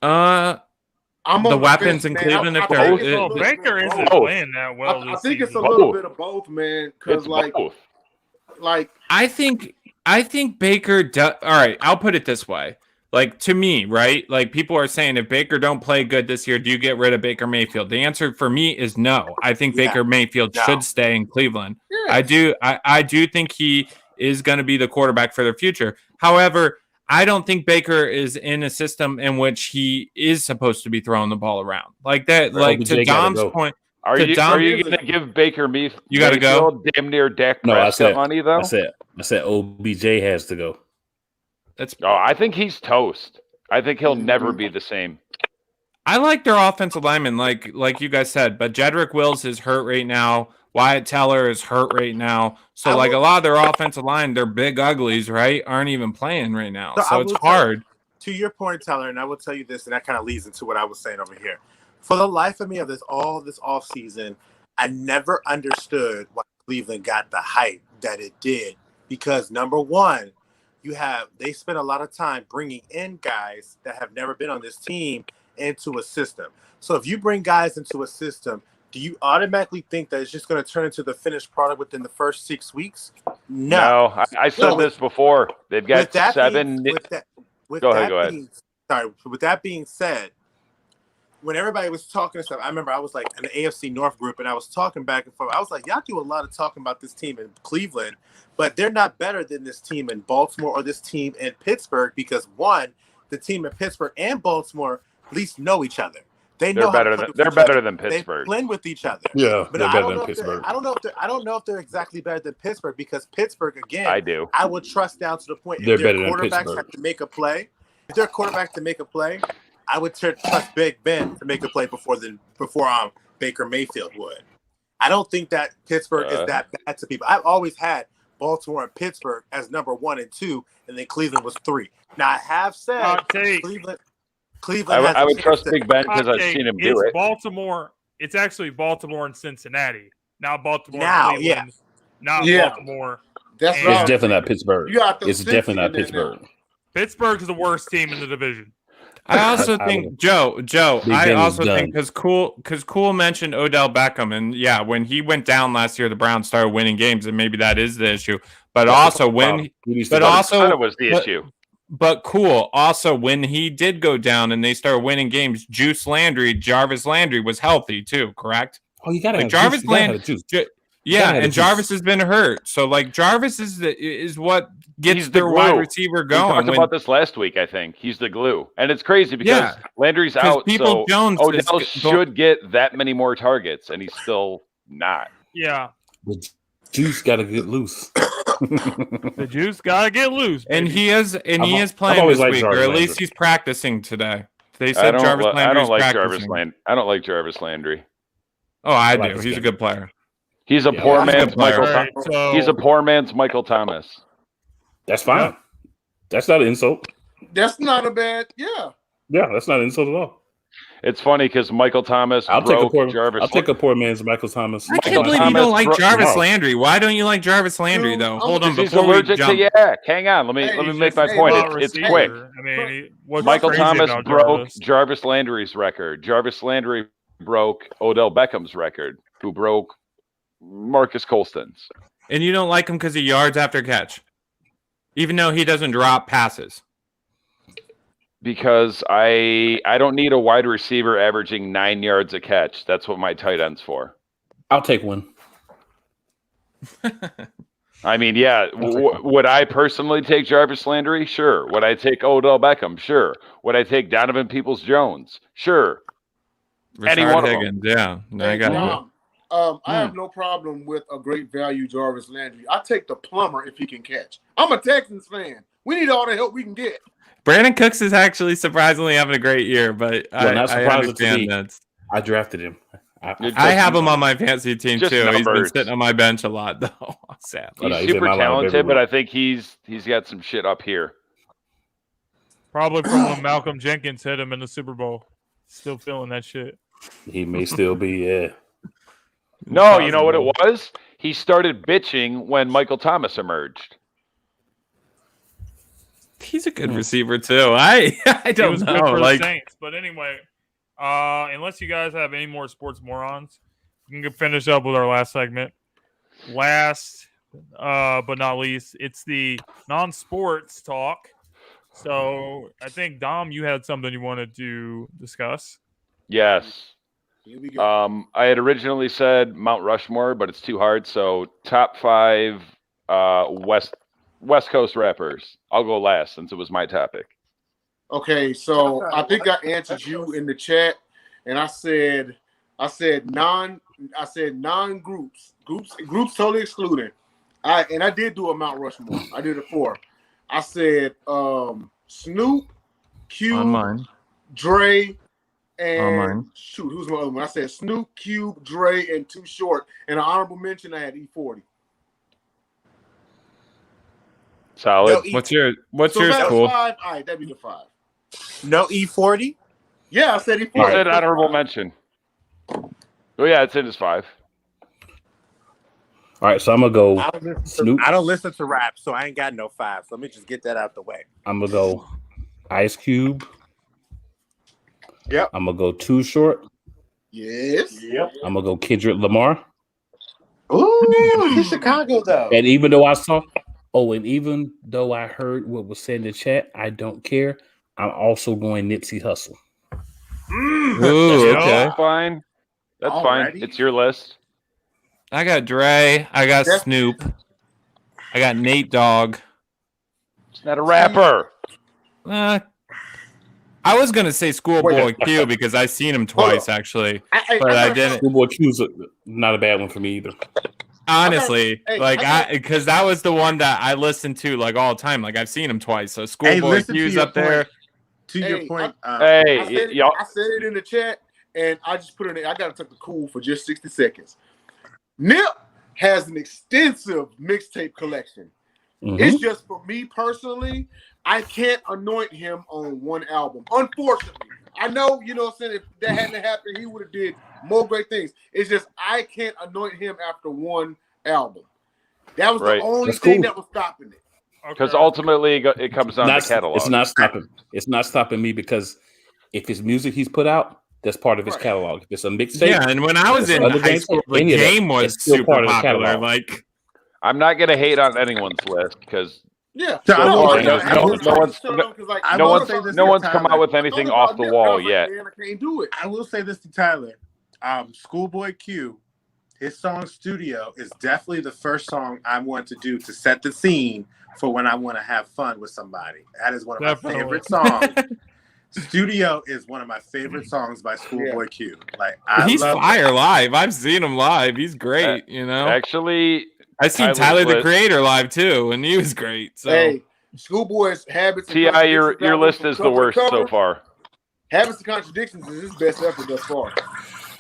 I'm The on weapons fence, in man. Cleveland, I if think they're it's a little bit Baker of isn't both. playing that well I this think it's a season. little bit of both, man. Because It's like, both. I think Baker does. All right, I'll put it this way. Like, to me, right? Like, people are saying, if Baker don't play good this year, do you get rid of Baker Mayfield? The answer for me is no. I think Baker Mayfield should stay in Cleveland. Yes. I do think he is going to be the quarterback for the future. However, I don't think Baker is in a system in which he is supposed to be throwing the ball around like that. Like, OBJ to gotta Dom's go. point, Are you going to give Baker You gotta go? Mayfield damn near Dak No, I Prescott said money though? I said OBJ has to go. Oh, I think he's toast. I think he'll never be the same. I like their offensive linemen, like you guys said, but Jedrick Wills is hurt right now. Wyatt Teller is hurt right now. So, like, a lot of their offensive line, their big uglies, right, aren't even playing right now. So it's hard. To your point, Tyler, and I will tell you this, and that kind of leads into what I was saying over here. For the life of me of this offseason, I never understood why Cleveland got the hype that it did. Because, number one, they spent a lot of time bringing in guys that have never been on this team into a system. So if you bring guys into a system, do you automatically think that it's just going to turn into the finished product within the first 6 weeks? No. I said this before. They've got seven. With Go ahead. that being said, when everybody was talking stuff, I remember I was like in the AFC North group and I was talking back and forth. I was like, y'all do a lot of talking about this team in Cleveland, but they're not better than this team in Baltimore or this team in Pittsburgh because, one, the team in Pittsburgh and Baltimore at least know each other. They're better than Pittsburgh. They blend with each other. Yeah, but they're better than Pittsburgh. I don't know if they're exactly better than Pittsburgh because Pittsburgh, again, I do. I would trust down to the point They're if their better than quarterbacks Pittsburgh. have to make a play. If their quarterback to make a play, I would trust Big Ben to make a play before Baker Mayfield would. I don't think that Pittsburgh is that bad to people. I've always had Baltimore and Pittsburgh as number 1 and 2, and then Cleveland was 3. Now I have said Cleveland. I would trust Big Ben because I've seen him do it. Baltimore. It's actually Baltimore and Cincinnati. Now Baltimore. Now, and Cleveland. Not Baltimore. That's It's definitely not Pittsburgh. It's definitely not Pittsburgh. Pittsburgh is the worst team in the division. I also think Joe. I also think because Cool mentioned Odell Beckham, and yeah, when he went down last year, the Browns started winning games, and maybe that is the issue. But also when, but also it was the issue. But Cool also when he did go down and they started winning games, Jarvis Landry was healthy too, correct? Oh, you gotta like Jarvis Landry. Yeah, and juice. Jarvis has been hurt, so like Jarvis is what gets their wide receiver going. We talked about this last week. I think he's the glue, and it's crazy because Landry's out, so Jones Odell should get that many more targets, and he's still not. Yeah, the juice got to get loose. The juice got to get loose, baby. and he is playing this week, or at least he's practicing today. They said Jarvis Landry. I don't like Jarvis Landry. Oh, I do. He's a good player. He's a poor man's Michael. He's a poor man's Michael Thomas. That's fine. That's not an insult. That's not a bad. Yeah, that's not an insult at all. It's funny because Michael Thomas. I'll take a poor man's Michael Thomas. I can't believe you don't like Jarvis Landry. Why don't you like Jarvis Landry though? Hold on, he's allergic to yak. Hang on, let me make my point. It's quick. I mean, Michael Thomas broke Jarvis Landry's record. Jarvis Landry broke Odell Beckham's record, who broke Marcus Colston's. And you don't like him because of yards after catch, even though he doesn't drop passes. Because I don't need a wide receiver averaging 9 yards a catch. That's what my tight end's for. I'll take one. I mean, yeah. Would I personally take Jarvis Landry? Sure. Would I take Odell Beckham? Sure. Would I take Donovan Peoples-Jones? Sure. Any one of them. Yeah. No, I got it. I have no problem with a great value Jarvis Landry. I take the plumber if he can catch. I'm a Texans fan. We need all the help we can get. Brandon Cooks is actually surprisingly having a great year, but I understand that. I drafted him. I have him on my fantasy team too. Numbers. He's been sitting on my bench a lot though. Sadly. He's super talented, but I think he's got some shit up here. Probably from when Malcolm Jenkins hit him in the Super Bowl. Still feeling that shit. He may still be, yeah. No, you know what it was? He started bitching when Michael Thomas emerged. He's a good receiver too. I He don't was know. good for Like the Saints. But anyway, unless you guys have any more sports morons, we can finish up with our last segment. Last, but not least, it's the non-sports talk. So I think, Dom, you had something you wanted to discuss. Yes. Here we go. I had originally said Mount Rushmore, but it's too hard. So top 5 West Coast rappers. I'll go last since it was my topic. Okay, so I think I answered you in the chat, and I said non-groups, groups totally excluded. I did do a Mount Rushmore. I did it 4. I said Snoop, Cube, on mine. Dre, and On mine. shoot, who's my other one? I said Snoop, Cube, Dre, and Too Short. And an honorable mention, I had E40. Solid. No, What's yours? So Cool? 5. All right, that'd be the 5. No E40. Yeah, I said He E40. said honorable mention. Oh yeah, it's in his 5. All right, so I'm gonna go Snoop. I don't listen to rap, so I ain't got no 5. So let me just get that out the way. I'm gonna go Ice Cube. Yep. I'm gonna go Too Short. Yes. Yep. I'm gonna go Kendrick Lamar. Ooh, he's Chicago though. And even though I heard what was said in the chat, I don't care. I'm also going Nipsey Hussle. Ooh, okay. That's fine. That's fine. Alrighty. It's your list. I got Dre. I got Snoop. I got Nate Dogg. It's not a rapper. I was gonna say Schoolboy Q because I seen him twice actually, but I didn't. Schoolboy Q's not a bad one for me either. Honestly, because that was the one that I listened to like all the time. Like I've seen him twice. So Schoolboy listen to Q's your up there. point. To your point, I said it in the chat, and I just put it in. I got to take the cool for just 60 seconds. Nip has an extensive mixtape collection. Mm-hmm. It's just for me personally, I can't anoint him on one album. Unfortunately, I know, you know what I'm saying, if that hadn't happened, he would have did more great things. It's just I can't anoint him after one album. That was the only thing that was stopping it. Because ultimately it comes down to catalog. It's not stopping. It's not stopping me because if it's music he's put out, that's part of his catalog. If it's a mixtape, Yeah, and when I was in high school, the game was super popular. Like, I'm not gonna hate on anyone's list because no one's come out with anything off the wall yet. I can't do it. I will say this to Tyler. Schoolboy Q, his song Studio is definitely the first song I want to do to set the scene for when I want to have fun with somebody. That is one of my favorite songs. Studio is one of my favorite songs by Schoolboy Q. Like he's fire live. I've seen him live. He's great. You know, actually, I seen Tyler the Creator live too, and he was great. So hey, Schoolboy's Habits. T.I., your list is the worst so far. Habits and Contradictions is his best effort thus far.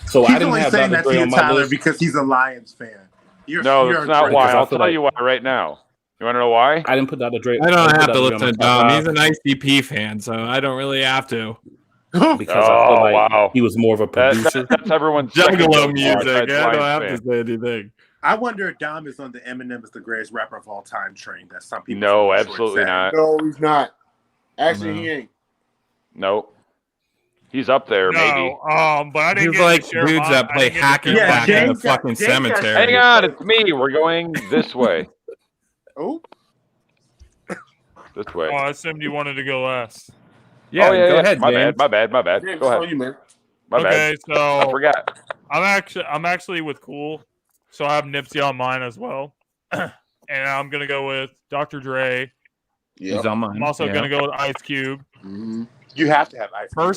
So he's I didn't only have saying that to you, Tyler, Tyler, because he's a Lions fan. No, that's not why. I'll tell you why right now. You want to know why? I didn't put Dr. Dre. I don't have to listen to Dom. He's an ICP fan, so I don't really have to. Because I feel like he was more of a producer. That's everyone's Juggalo music. I don't have to say anything. I wonder if Dom is on the Eminem is the greatest rapper of all time train. That's some people. No, absolutely not. No, he's not. Actually, he ain't. Nope. He's up there, maybe. But I didn't He's like dudes that play hacking back in the fucking cemetery. Hang on, it's me. We're going this way. Oh. Oh, This way. I assumed you wanted to go last. Yeah, go ahead. My James. bad. My bad. James, Go ahead. on you, man. My Okay, bad. so I forgot. I'm actually with Cool, so I have Nipsey on mine as well, and I'm gonna go with Dr. Dre. He's on mine. I'm also gonna go with Ice Cube. Mm-hmm. You have to have Ice Cube.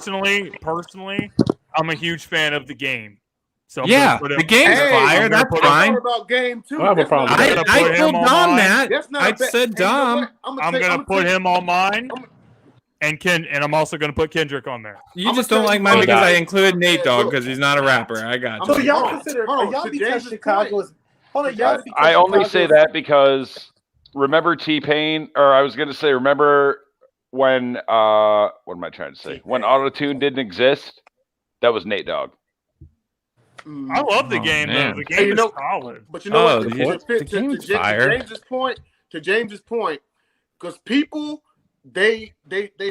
Personally, I'm a huge fan of the game. So the game's fire. That's fine. About game too. I have a problem. I told Dom that. I said Dom. I'm gonna put him on mine. And I'm also going to put Kendrick on there. You just don't like mine because I included Nate Dogg because he's not a rapper. I got you. So y'all consider y'all because Chicago is. Hold on, y'all. I only say that because remember T-Pain, or I was going to say remember when what am I trying to say? When auto-tune didn't exist, that was Nate Dogg. I love the game man. though. The game you is know- solid. But you know Oh, what? the game is fire. To James's point, because people they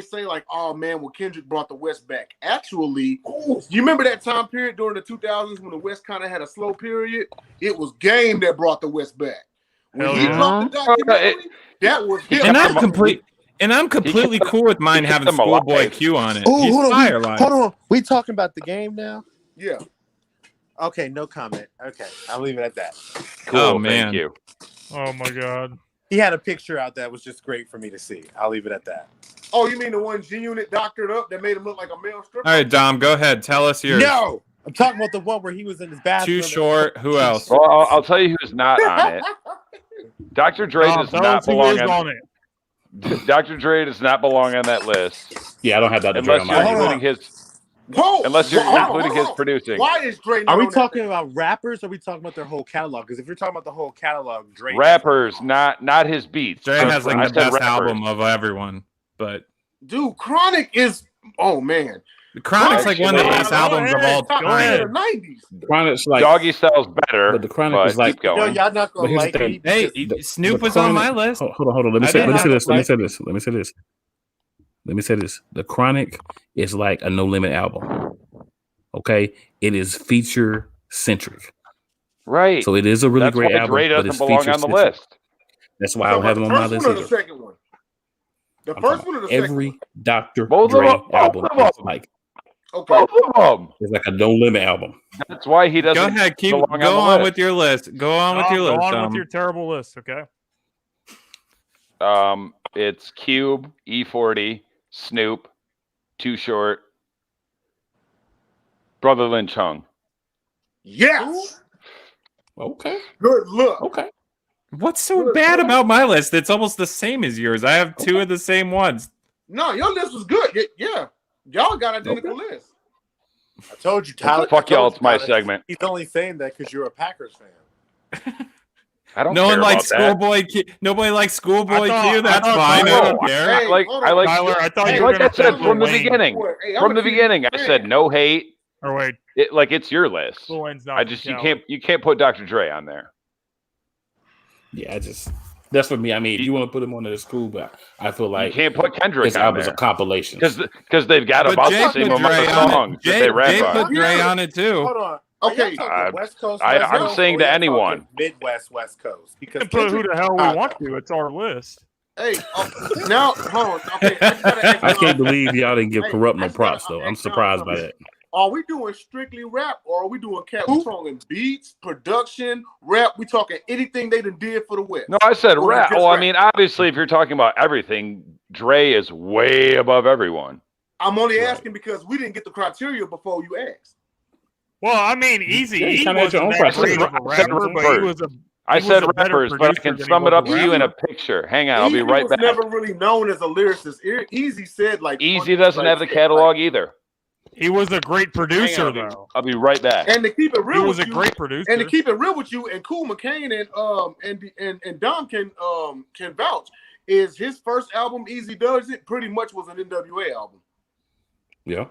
say like, oh man, well Kendrick brought the West back. Actually, you remember that time period during the 2000s when the West kind of had a slow period? It was Game that brought the West back. When Hell he yeah. dropped the documentary, that was him. And I'm completely cool with mine having them alive. Schoolboy Q on it. Ooh, He's hold on, fire line. hold on. We talking about the game now? Yeah. Okay, no comment. Okay, I'll leave it at that. Cool, Oh, man. thank you. Oh my god. He had a picture out that was just great for me to see. I'll leave it at that. Oh, you mean the one G-Unit doctored up that made him look like a male stripper? All right, Dom, go ahead. Tell us yours. No, I'm talking about the one where he was in his bathroom. Too short. Who else? Well, I'll tell you who's not on it. Dr. Dre does tell not us who belong is on it. Dr. Dre does not belong on that list Yeah, I don't have Dr. Dre unless on you're my Hold on. including his Whoa! unless you're Hold on, including hold his on. producing. Why is Dre not Are we on that talking list? about rappers or are we talking about their whole catalog? Because if you're talking about the whole catalog, Drake. Rappers, not his beats. Dre has like I the said best rappers. album of everyone, but Dude, Chronic is. Oh man, the Chronic's like one of the Go best albums of all top ahead. 10 of the 90s. Chronic's like, Doggy Style's better, but the Chronic is like- keep No, going. y'all not But gonna here's the like thing. me. hey, because- Snoop the was on my Chronic- list. Hold on. Let me I say didn't have this. it Let me like- say this. The Chronic is like a No Limit album. Okay, it is feature centric, Right. so it is a really That's great why album. Dre but doesn't it's belong feature on the centric. list. That's why I don't have him on my list First one or the either. second one? The I'm first talking one or the about second every one? Dr. Both of Dre them, both album of is them. like Okay. Both of them. it's like a No Limit album. That's why he doesn't Go ahead, belong go on the on list. with your list. Go on with your Go list. on with your terrible list, okay? It's Cube, E40, Snoop, Too Short, Brother Lin Chung. Yes. Okay. Good look. Okay. What's so bad about my list? It's almost the same as yours. I have two of the same ones. No, your list was good. Yeah. Y'all got identical lists. I told you, Tyler. Fuck I told y'all, you, it's my Tyler. segment. He's only saying that because you're a Packers fan. I don't No care one likes about that. Schoolboy Q. Nobody likes Schoolboy I Q. That's thought fine. I Tyler- don't care. Hey, like hold I on. like Tyler, I thought you were like I gonna said say from the Lil Wayne. beginning. Boy, hey, I'm From a the TV beginning, I fan. said no hate. Or wait, It's your list. Lil Wayne's not. I just from Cali. you can't put Dr. Dre on there. Yeah, that's for me. I mean, if you want to put him on the school, but I feel You like can't put Kendrick his on albums there are compilations. because they've got But about Jay the put same Dre amount of on songs it. that they rap Jay on. put Dre on it too. Hold on. Okay, Are y'all talking West Coast, I'm West Coast, saying or to y'all anyone. talking Midwest, West Coast. We Because can put who Kendrick- the hell we want to. It's our list. Hey, now hold on. Okay, I just gotta ask I can't y'all, believe y'all didn't give Hey, Corrupt I no just gotta props though. I'm ask y'all surprised by something. that. Are we doing strictly rap or are we doing cat? We talking beats, production, rap. We talking anything they done did for the West. No, I said Or rap. just Well, I rap? mean, obviously, if you're talking about everything, Dre is way above everyone. I'm only Right. asking because we didn't get the criteria before you asked. Well, I mean, Easy. Yeah, you He kinda had your wasn't own that great criteria. of a I said rapper, but he rappers. was a. I He was said a better rappers, but I producer can than he sum it was up a to you in a rapper. picture. Hang on, I'll be Easy right was back. never really known as a lyricist. Easy said like Easy funny, doesn't like, have the shit, catalog like- either. He was a great producer, Hang on, though. I'll be right back. And to keep it He real was with a you, great producer. and to keep it real with you, and Cool McCain and Dom can vouch, is his first album Easy Does It pretty much was an NWA album. Yeah.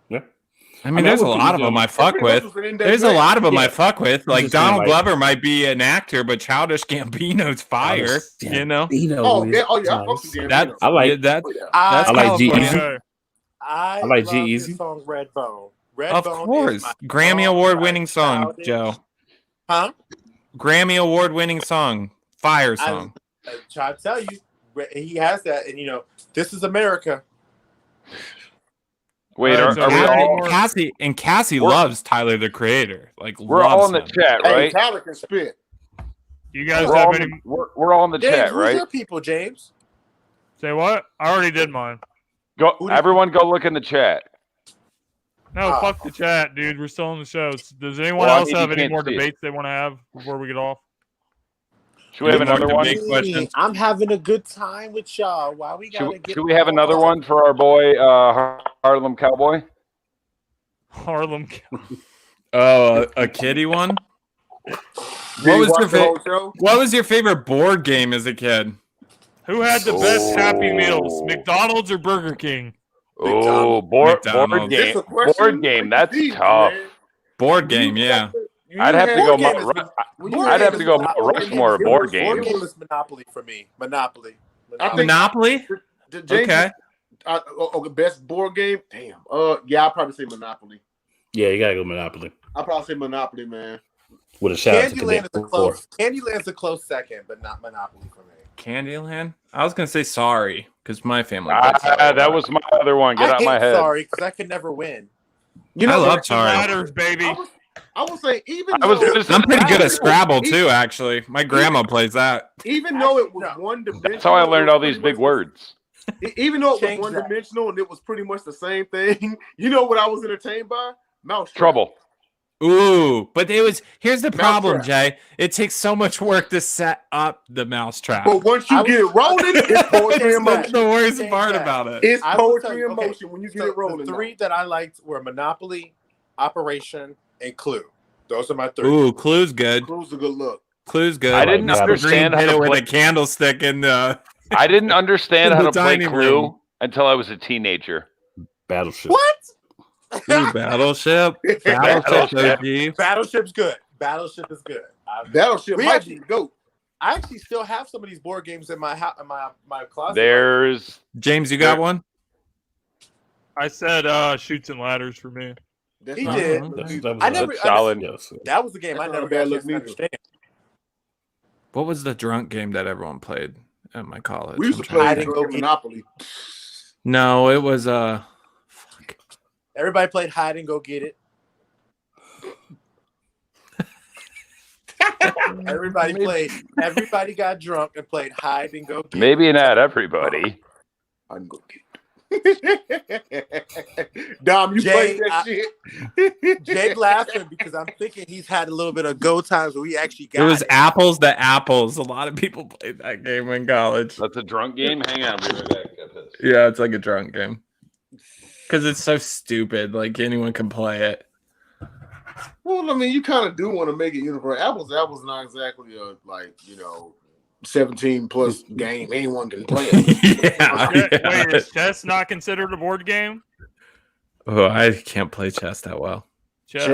Yeah. I mean, there's a that was lot of them I fuck Pretty much with. was an There's a NWA. lot of them I Yeah. fuck with. Like just saying, Donald like- Glover might be an actor, but Childish Gambino's fire. You know Oh yeah, I fuck with Gambino. that. I like- yeah, that. Oh, yeah. That's I like California. G-Eazy. Okay. I like love G-Eazy. his song Redbone. Of Redbone course, is my Grammy song, award-winning like, song, childish. Joe. Huh? Grammy award-winning song, fire song. I try to tell you, he has that, and this is America. Wait, Alright, are we so all? Cassie We're- loves Tyler the Creator. Like We're all loves in the him. chat, Hey, right? Tyler can spit. You guys We're all, have in any? the, we're all in the James, chat, who's right? your people, James? Say what? I already did mine. Go, Who do- everyone, go look in the chat. No, Oh. fuck the chat, dude. We're still in the show. Does anyone Well, I else mean, you have any can't more see it. debates they want to have before we get off? Should we have Any more another one? debate questions? I'm having a good time with y'all. Why we gotta get? Should we have another one for our boy Harlem Cowboy? Harlem. Oh, a kiddie one. Did What you was watch your the whole favorite? show? What was your favorite board game as a kid? Who had the best Happy Meals, Oh. McDonald's or Burger King? Oh, board McDonald's. game. It's a question. Board game. That's Easy, tough. man. Board game, You yeah. I'd have to go. Board game is- I'd have to go Rushmore board Board game. game is Monopoly for me. Monopoly. I think- Monopoly? James, Okay. Okay, best board game. Damn. Yeah, I'll probably say Monopoly. Yeah, you gotta go Monopoly I'll probably say Monopoly, man. with a shout out to Candyland is Cadet a close. Candyland's a close second, but not Monopoly for me. Candyland? I was gonna say sorry because my family. plays Sorry. That was my other one. Get I out hate my head. Sorry, because I could never win. You I know, love Sorry. Ladders, baby. I would say even I was though gonna say- I'm pretty good at Scrabble too, actually. My grandma plays that. even though it was one dimensional. That's how I learned all these big words. Even though it was Change one that. dimensional and it was pretty much the same thing. You know what I was entertained by? Mouse Trouble. Ooh, but here's the problem, Mousetrap. Jay. It takes so much work to set up the mousetrap. But once you get it rolling, it's poetry in That's motion. the worst Change part that. about it. It's I will tell poetry you, in okay, motion when you get So it rolling. the three that I liked were Monopoly, Operation, and Clue. Those are my three. Ooh, Clue's good. Clue's a good look. Clue's good. I didn't Mr. understand Green how hit to it with play- a candlestick in the. I didn't understand In how the to play dining Clue room. until I was a teenager. Battleship. What? Ooh, Battleship. Battleship OG. Battleship's good. Battleship is good. Battleship We might actually- be the GOAT. I actually still have some of these board games in my house, in my closet. There's James, you got one? I said Shoots and Ladders for me. That's He not- did. That was I never- solid. Yes. That was the game That's I not never a bad got a look chance to neither. understand. What was the drunk game that everyone played at my college? We used to I'm trying play to Hide think. and go Monopoly. No, it was fuck. Everybody played hide and go get it. Everybody got drunk and played hide and go get it. maybe not everybody. I can go get it. Dom, you Jay, played that shit? Jake laughing because I'm thinking he's had a little bit of go times where we actually got It was apples to apples. A lot of people played that game in college. That's a drunk game. Hang on, I'll be right back. Get this. Yeah, it's like a drunk game. Because it's so stupid. Like anyone can play it. Well, I mean, you kind of do want to make it universal. Apples not exactly a 17 plus game. Anyone can play it. Yeah. Wait, is chess not considered a board game? Oh, I can't play chess that well. Chess,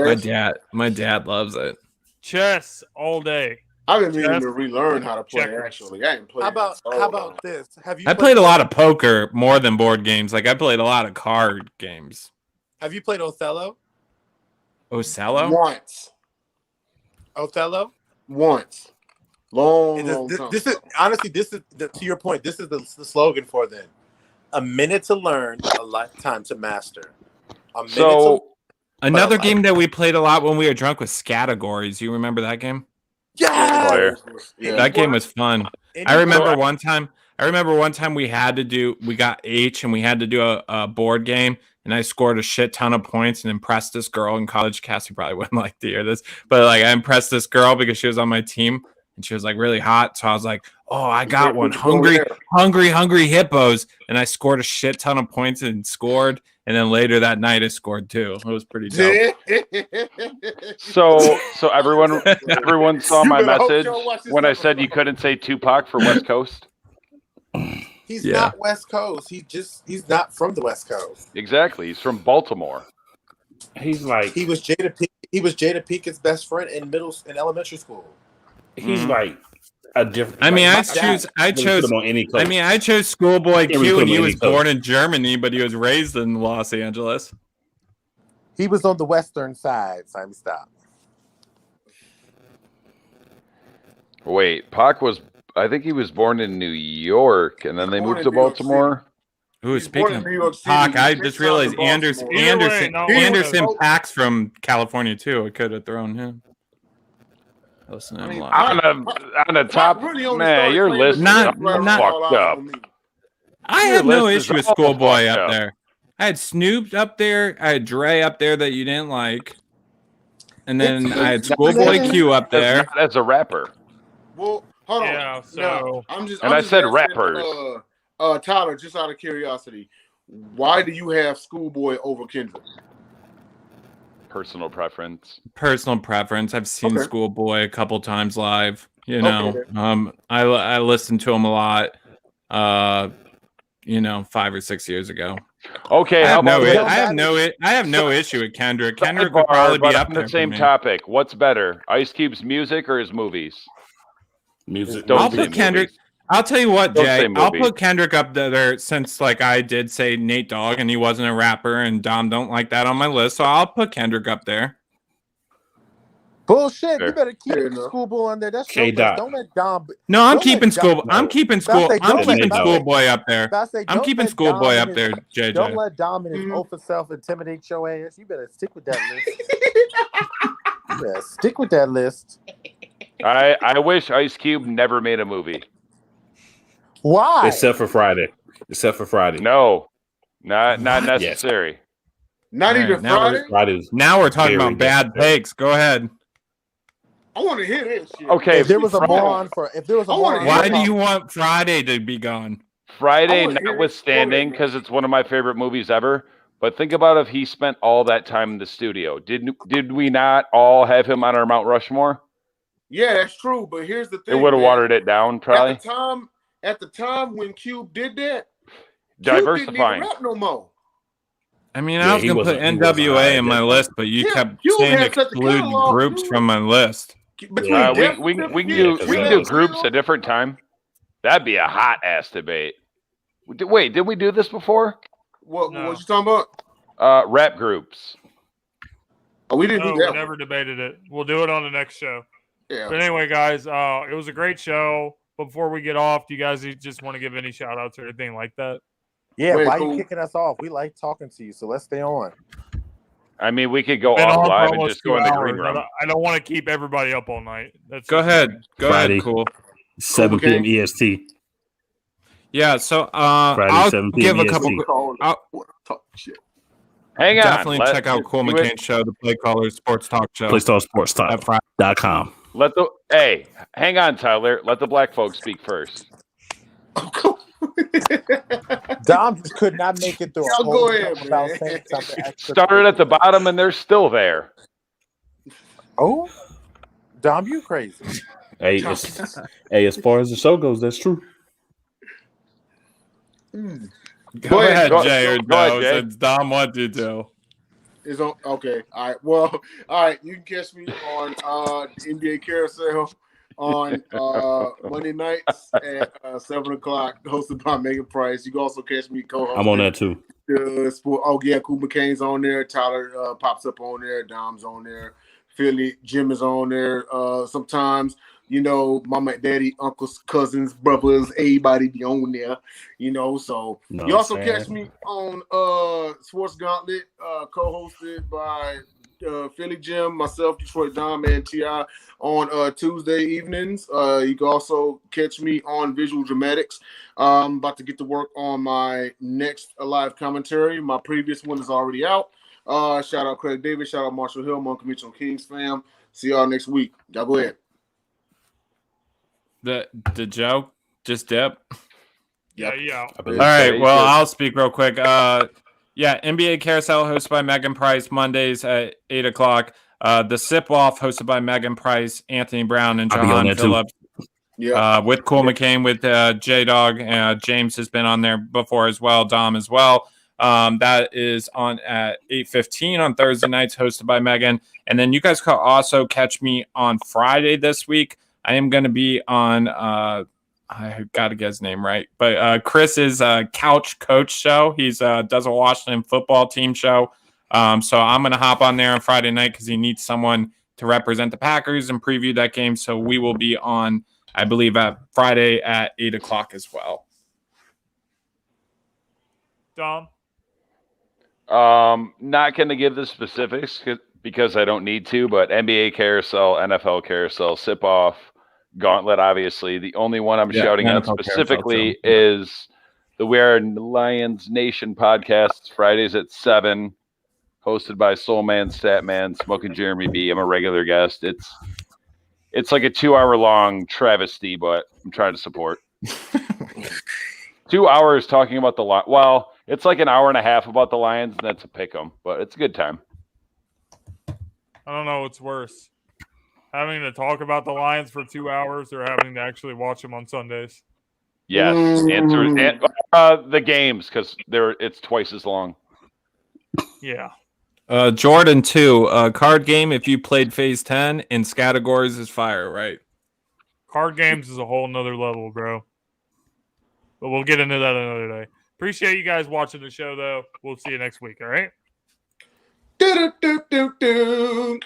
My dad loves it. chess all day. I've been meaning Chess, to relearn how to play. checkers. Actually, I ain't played. How about this? Have you I played a lot of poker more than board games. Like I played a lot of card games. Have you played Othello? Ocello? once? Long Long this time is honestly to your point. This is the slogan for then. A minute to learn, a lifetime to master. A minute So Another But, game that we played a lot when we were drunk was Categories. You remember that game? Player. Yeah. That game was fun. I remember one time we got H and we had to do a board game, and I scored a shit ton of points and impressed this girl in college. Cassie probably wouldn't like to hear this, but like I impressed this girl because she was on my team and she was like really hot. So I was like, oh, I got one. Hungry hippos. And I scored a shit ton of points and scored. And then later that night I scored too. It was pretty dope. So everyone saw my You better hope message y'all watch this when I episode. said you couldn't say Tupac for West Coast. He's Yeah. not West Coast. He's not from the West Coast. Exactly. He's from Baltimore. He's like He was Jada Pinkett's best friend in elementary school. he's like a different. I mean, like, I my chose dad I wouldn't chose put him on any coach. I mean, I chose Schoolboy Can't really Q, put and him he on was any coach. born in Germany, but he was raised in Los Angeles. He was on the western side. Simon, stop. Wait, I think he was born in New York and then they Born moved in to New York Baltimore. Ooh, He's born speaking in of New York City. Pac, I Six just times realized in Anderson Baltimore. Either way, Anderson no, Anderson no. Pack's from California too. I could have thrown him. Listen to him live. On the top, really only man, started your playing list is with Not- Snoop not- all fucked out up. for me. I Your have no list is issue with all Schoolboy fucked up up. there. I had Snoop up there. I had Dre up there that you didn't like. And then I had Schoolboy Q up there. Not as a rapper. Well, hold on. Yeah, so- Now, I'm just said asking, rappers. Tyler, just out of curiosity, why do you have Schoolboy over Kendrick? Personal preference. Personal preference. I've seen Okay. Schoolboy a couple times live. You know, Okay. I listen to him a lot. you know, 5 or 6 years ago. Okay, I how have about no, this? I have no issue with Kendrick. Kendrick would Sidebar, probably be but up on there the for same me. topic. What's better, Ice Cube's music or his movies? Music. Don't I'll say put Kendrick. movies. I'll tell you what, Don't say Jay. I'll movies. put Kendrick up there since, like, I did say Nate Dogg, and he wasn't a rapper, and Dom don't like that on my list, so I'll put Kendrick up there. Bullshit. Fair. You better keep Fair enough. Schoolboy on there. That's K. your Dot. list. Don't let Dom. No, I'm Don't keeping let Dom- school. I'm keeping About school. to say, I'm don't keeping let- Schoolboy up there. About to say, I'm don't keeping let Schoolboy Dom up there, and JJ. Don't let Dom and his Mhm. open self intimidate your ass. You better stick with that list. Yeah, stick with that list. I wish Ice Cube never made a movie. Why? Except for Friday. No, not Yes. necessary. Not All even right, now Friday. Friday's Now we're talking very about bad necessary. takes. Go ahead. I want to hear this shit. Okay, if there was a Friday, moron for, if there was a I wanna moron, hear Why it. do you want Friday to be gone? Friday I wanna hear it. notwithstanding, Go ahead, because it's one of my favorite movies ever. But think about if he spent all that time in the studio. Did we not all have him on our Mount Rushmore? Yeah, that's true. But here's the It thing. would have man. watered it down, probably. At the time when Cube did that, Cube didn't Diversifying. even rap no more. I mean, Yeah, I was he gonna put wasn't- he wasn't high NWA at in that my time. list, but you Yeah, kept Cube saying had such a exclude catalog, groups dude. from my list. Between We Def can Leppard, do Yeah, groups a different time. That'd be a hot ass debate. Wait, did we do this before? What No. you talking about? Rap groups. Oh, we didn't No, do we that. never debated it. We'll do it on the next show. Yeah. But anyway, guys, it was a great show. But before we get off, do you guys just want to give any shout outs or anything like that? yeah, Wait, why cool. you kicking us off? We like talking to you, so let's stay on. I mean, we could go Been off on for live and almost just go 2 in the green hours. room. I don't want to keep everybody up all night. Go ahead. Go Friday. ahead. Cool. 7 okay. p.m. EST. Yeah. So Friday, I'll 7 give p.m. a couple. EST. Talk shit. Hang on. Definitely check out Cool do it. McCain Show, the Play Callers Sports Talk Show. PlayStarSportsTalk.com. Hang on, Tyler. Let the black folks speak first. Dom just could not make it through a Y'all whole go show ahead, without man. saying something extra. Started at the bottom and they're still there. Oh, Dom, you crazy. Hey, as far as the show goes, that's true. Go ahead, Go- Jay, or go ahead, no, Jay. since Dom wanted to. It's on. Okay. All right. Well, all right. You can catch me on the NBA Carousel on Monday nights at 7 o'clock, hosted by Megan Price. You can also catch me co-hosting. I'm on that too. The sport. Oh yeah, Cool McCain's on there. Tyler pops up on there. Dom's on there. Philly Jim is on there. Sometimes, you know, mama, daddy, uncles, cousins, brothers, everybody be on there. You know, so No, you also man. catch me on Sports Gauntlet, co-hosted by Philly Jim, myself, Detroit Dom, and Ti on Tuesday evenings. You can also catch me on Visual Dramatics. I'm about to get to work on my next live commentary. My previous one is already out. Shout out Craig Davis, shout out Marshall Hill, Monk Mitchell Kings fam. See y'all next week. Y'all go ahead. The joke just dip. Yeah. I All believe right. he's Well, good. I'll speak real quick. Yeah, NBA Carousel hosted by Megan Price Mondays at 8 o'clock. The Sip Off hosted by Megan Price, Anthony Brown, and I'll be on Jahan there too. Phillips. Yeah. With Cool McCain, with J Dog. James has been on there before as well. Dom as well. That is on at 8:15 on Thursday nights, hosted by Megan. And then you guys can also catch me on Friday this week. I am going to be on. I got to get his name right, but Chris's Couch Coach show. He's does a Washington football team show. So I'm going to hop on there on Friday night because he needs someone to represent the Packers and preview that game. So we will be on, I believe, at Friday at 8 o'clock as well. Dom? Not going to give the specifics because I don't need to, but NBA Carousel, NFL Carousel, Sip Off, Gauntlet, obviously. The only one I'm shouting out NFL Carousel, specifically too. is the We Are Lions Nation podcast, Fridays at 7, hosted by Soul Man, Statman, Smoking Jeremy B. I'm a regular guest. It's like a 2-hour long travesty, but I'm trying to support. 2 hours talking about the Lions. Well, it's like an hour and a half about the Lions, and that's a pick 'em, but it's a good time. I don't know what's worse. Having to talk about the Lions for 2 hours or having to actually watch them on Sundays. Yes. Answer the games because it's twice as long. Yeah. Jordan 2, card game if you played phase 10 and categories is fire, right? Card games is a whole nother level, bro. But we'll get into that another day. Appreciate you guys watching the show, though. We'll see you next week, all right? Do, do, do, do, do.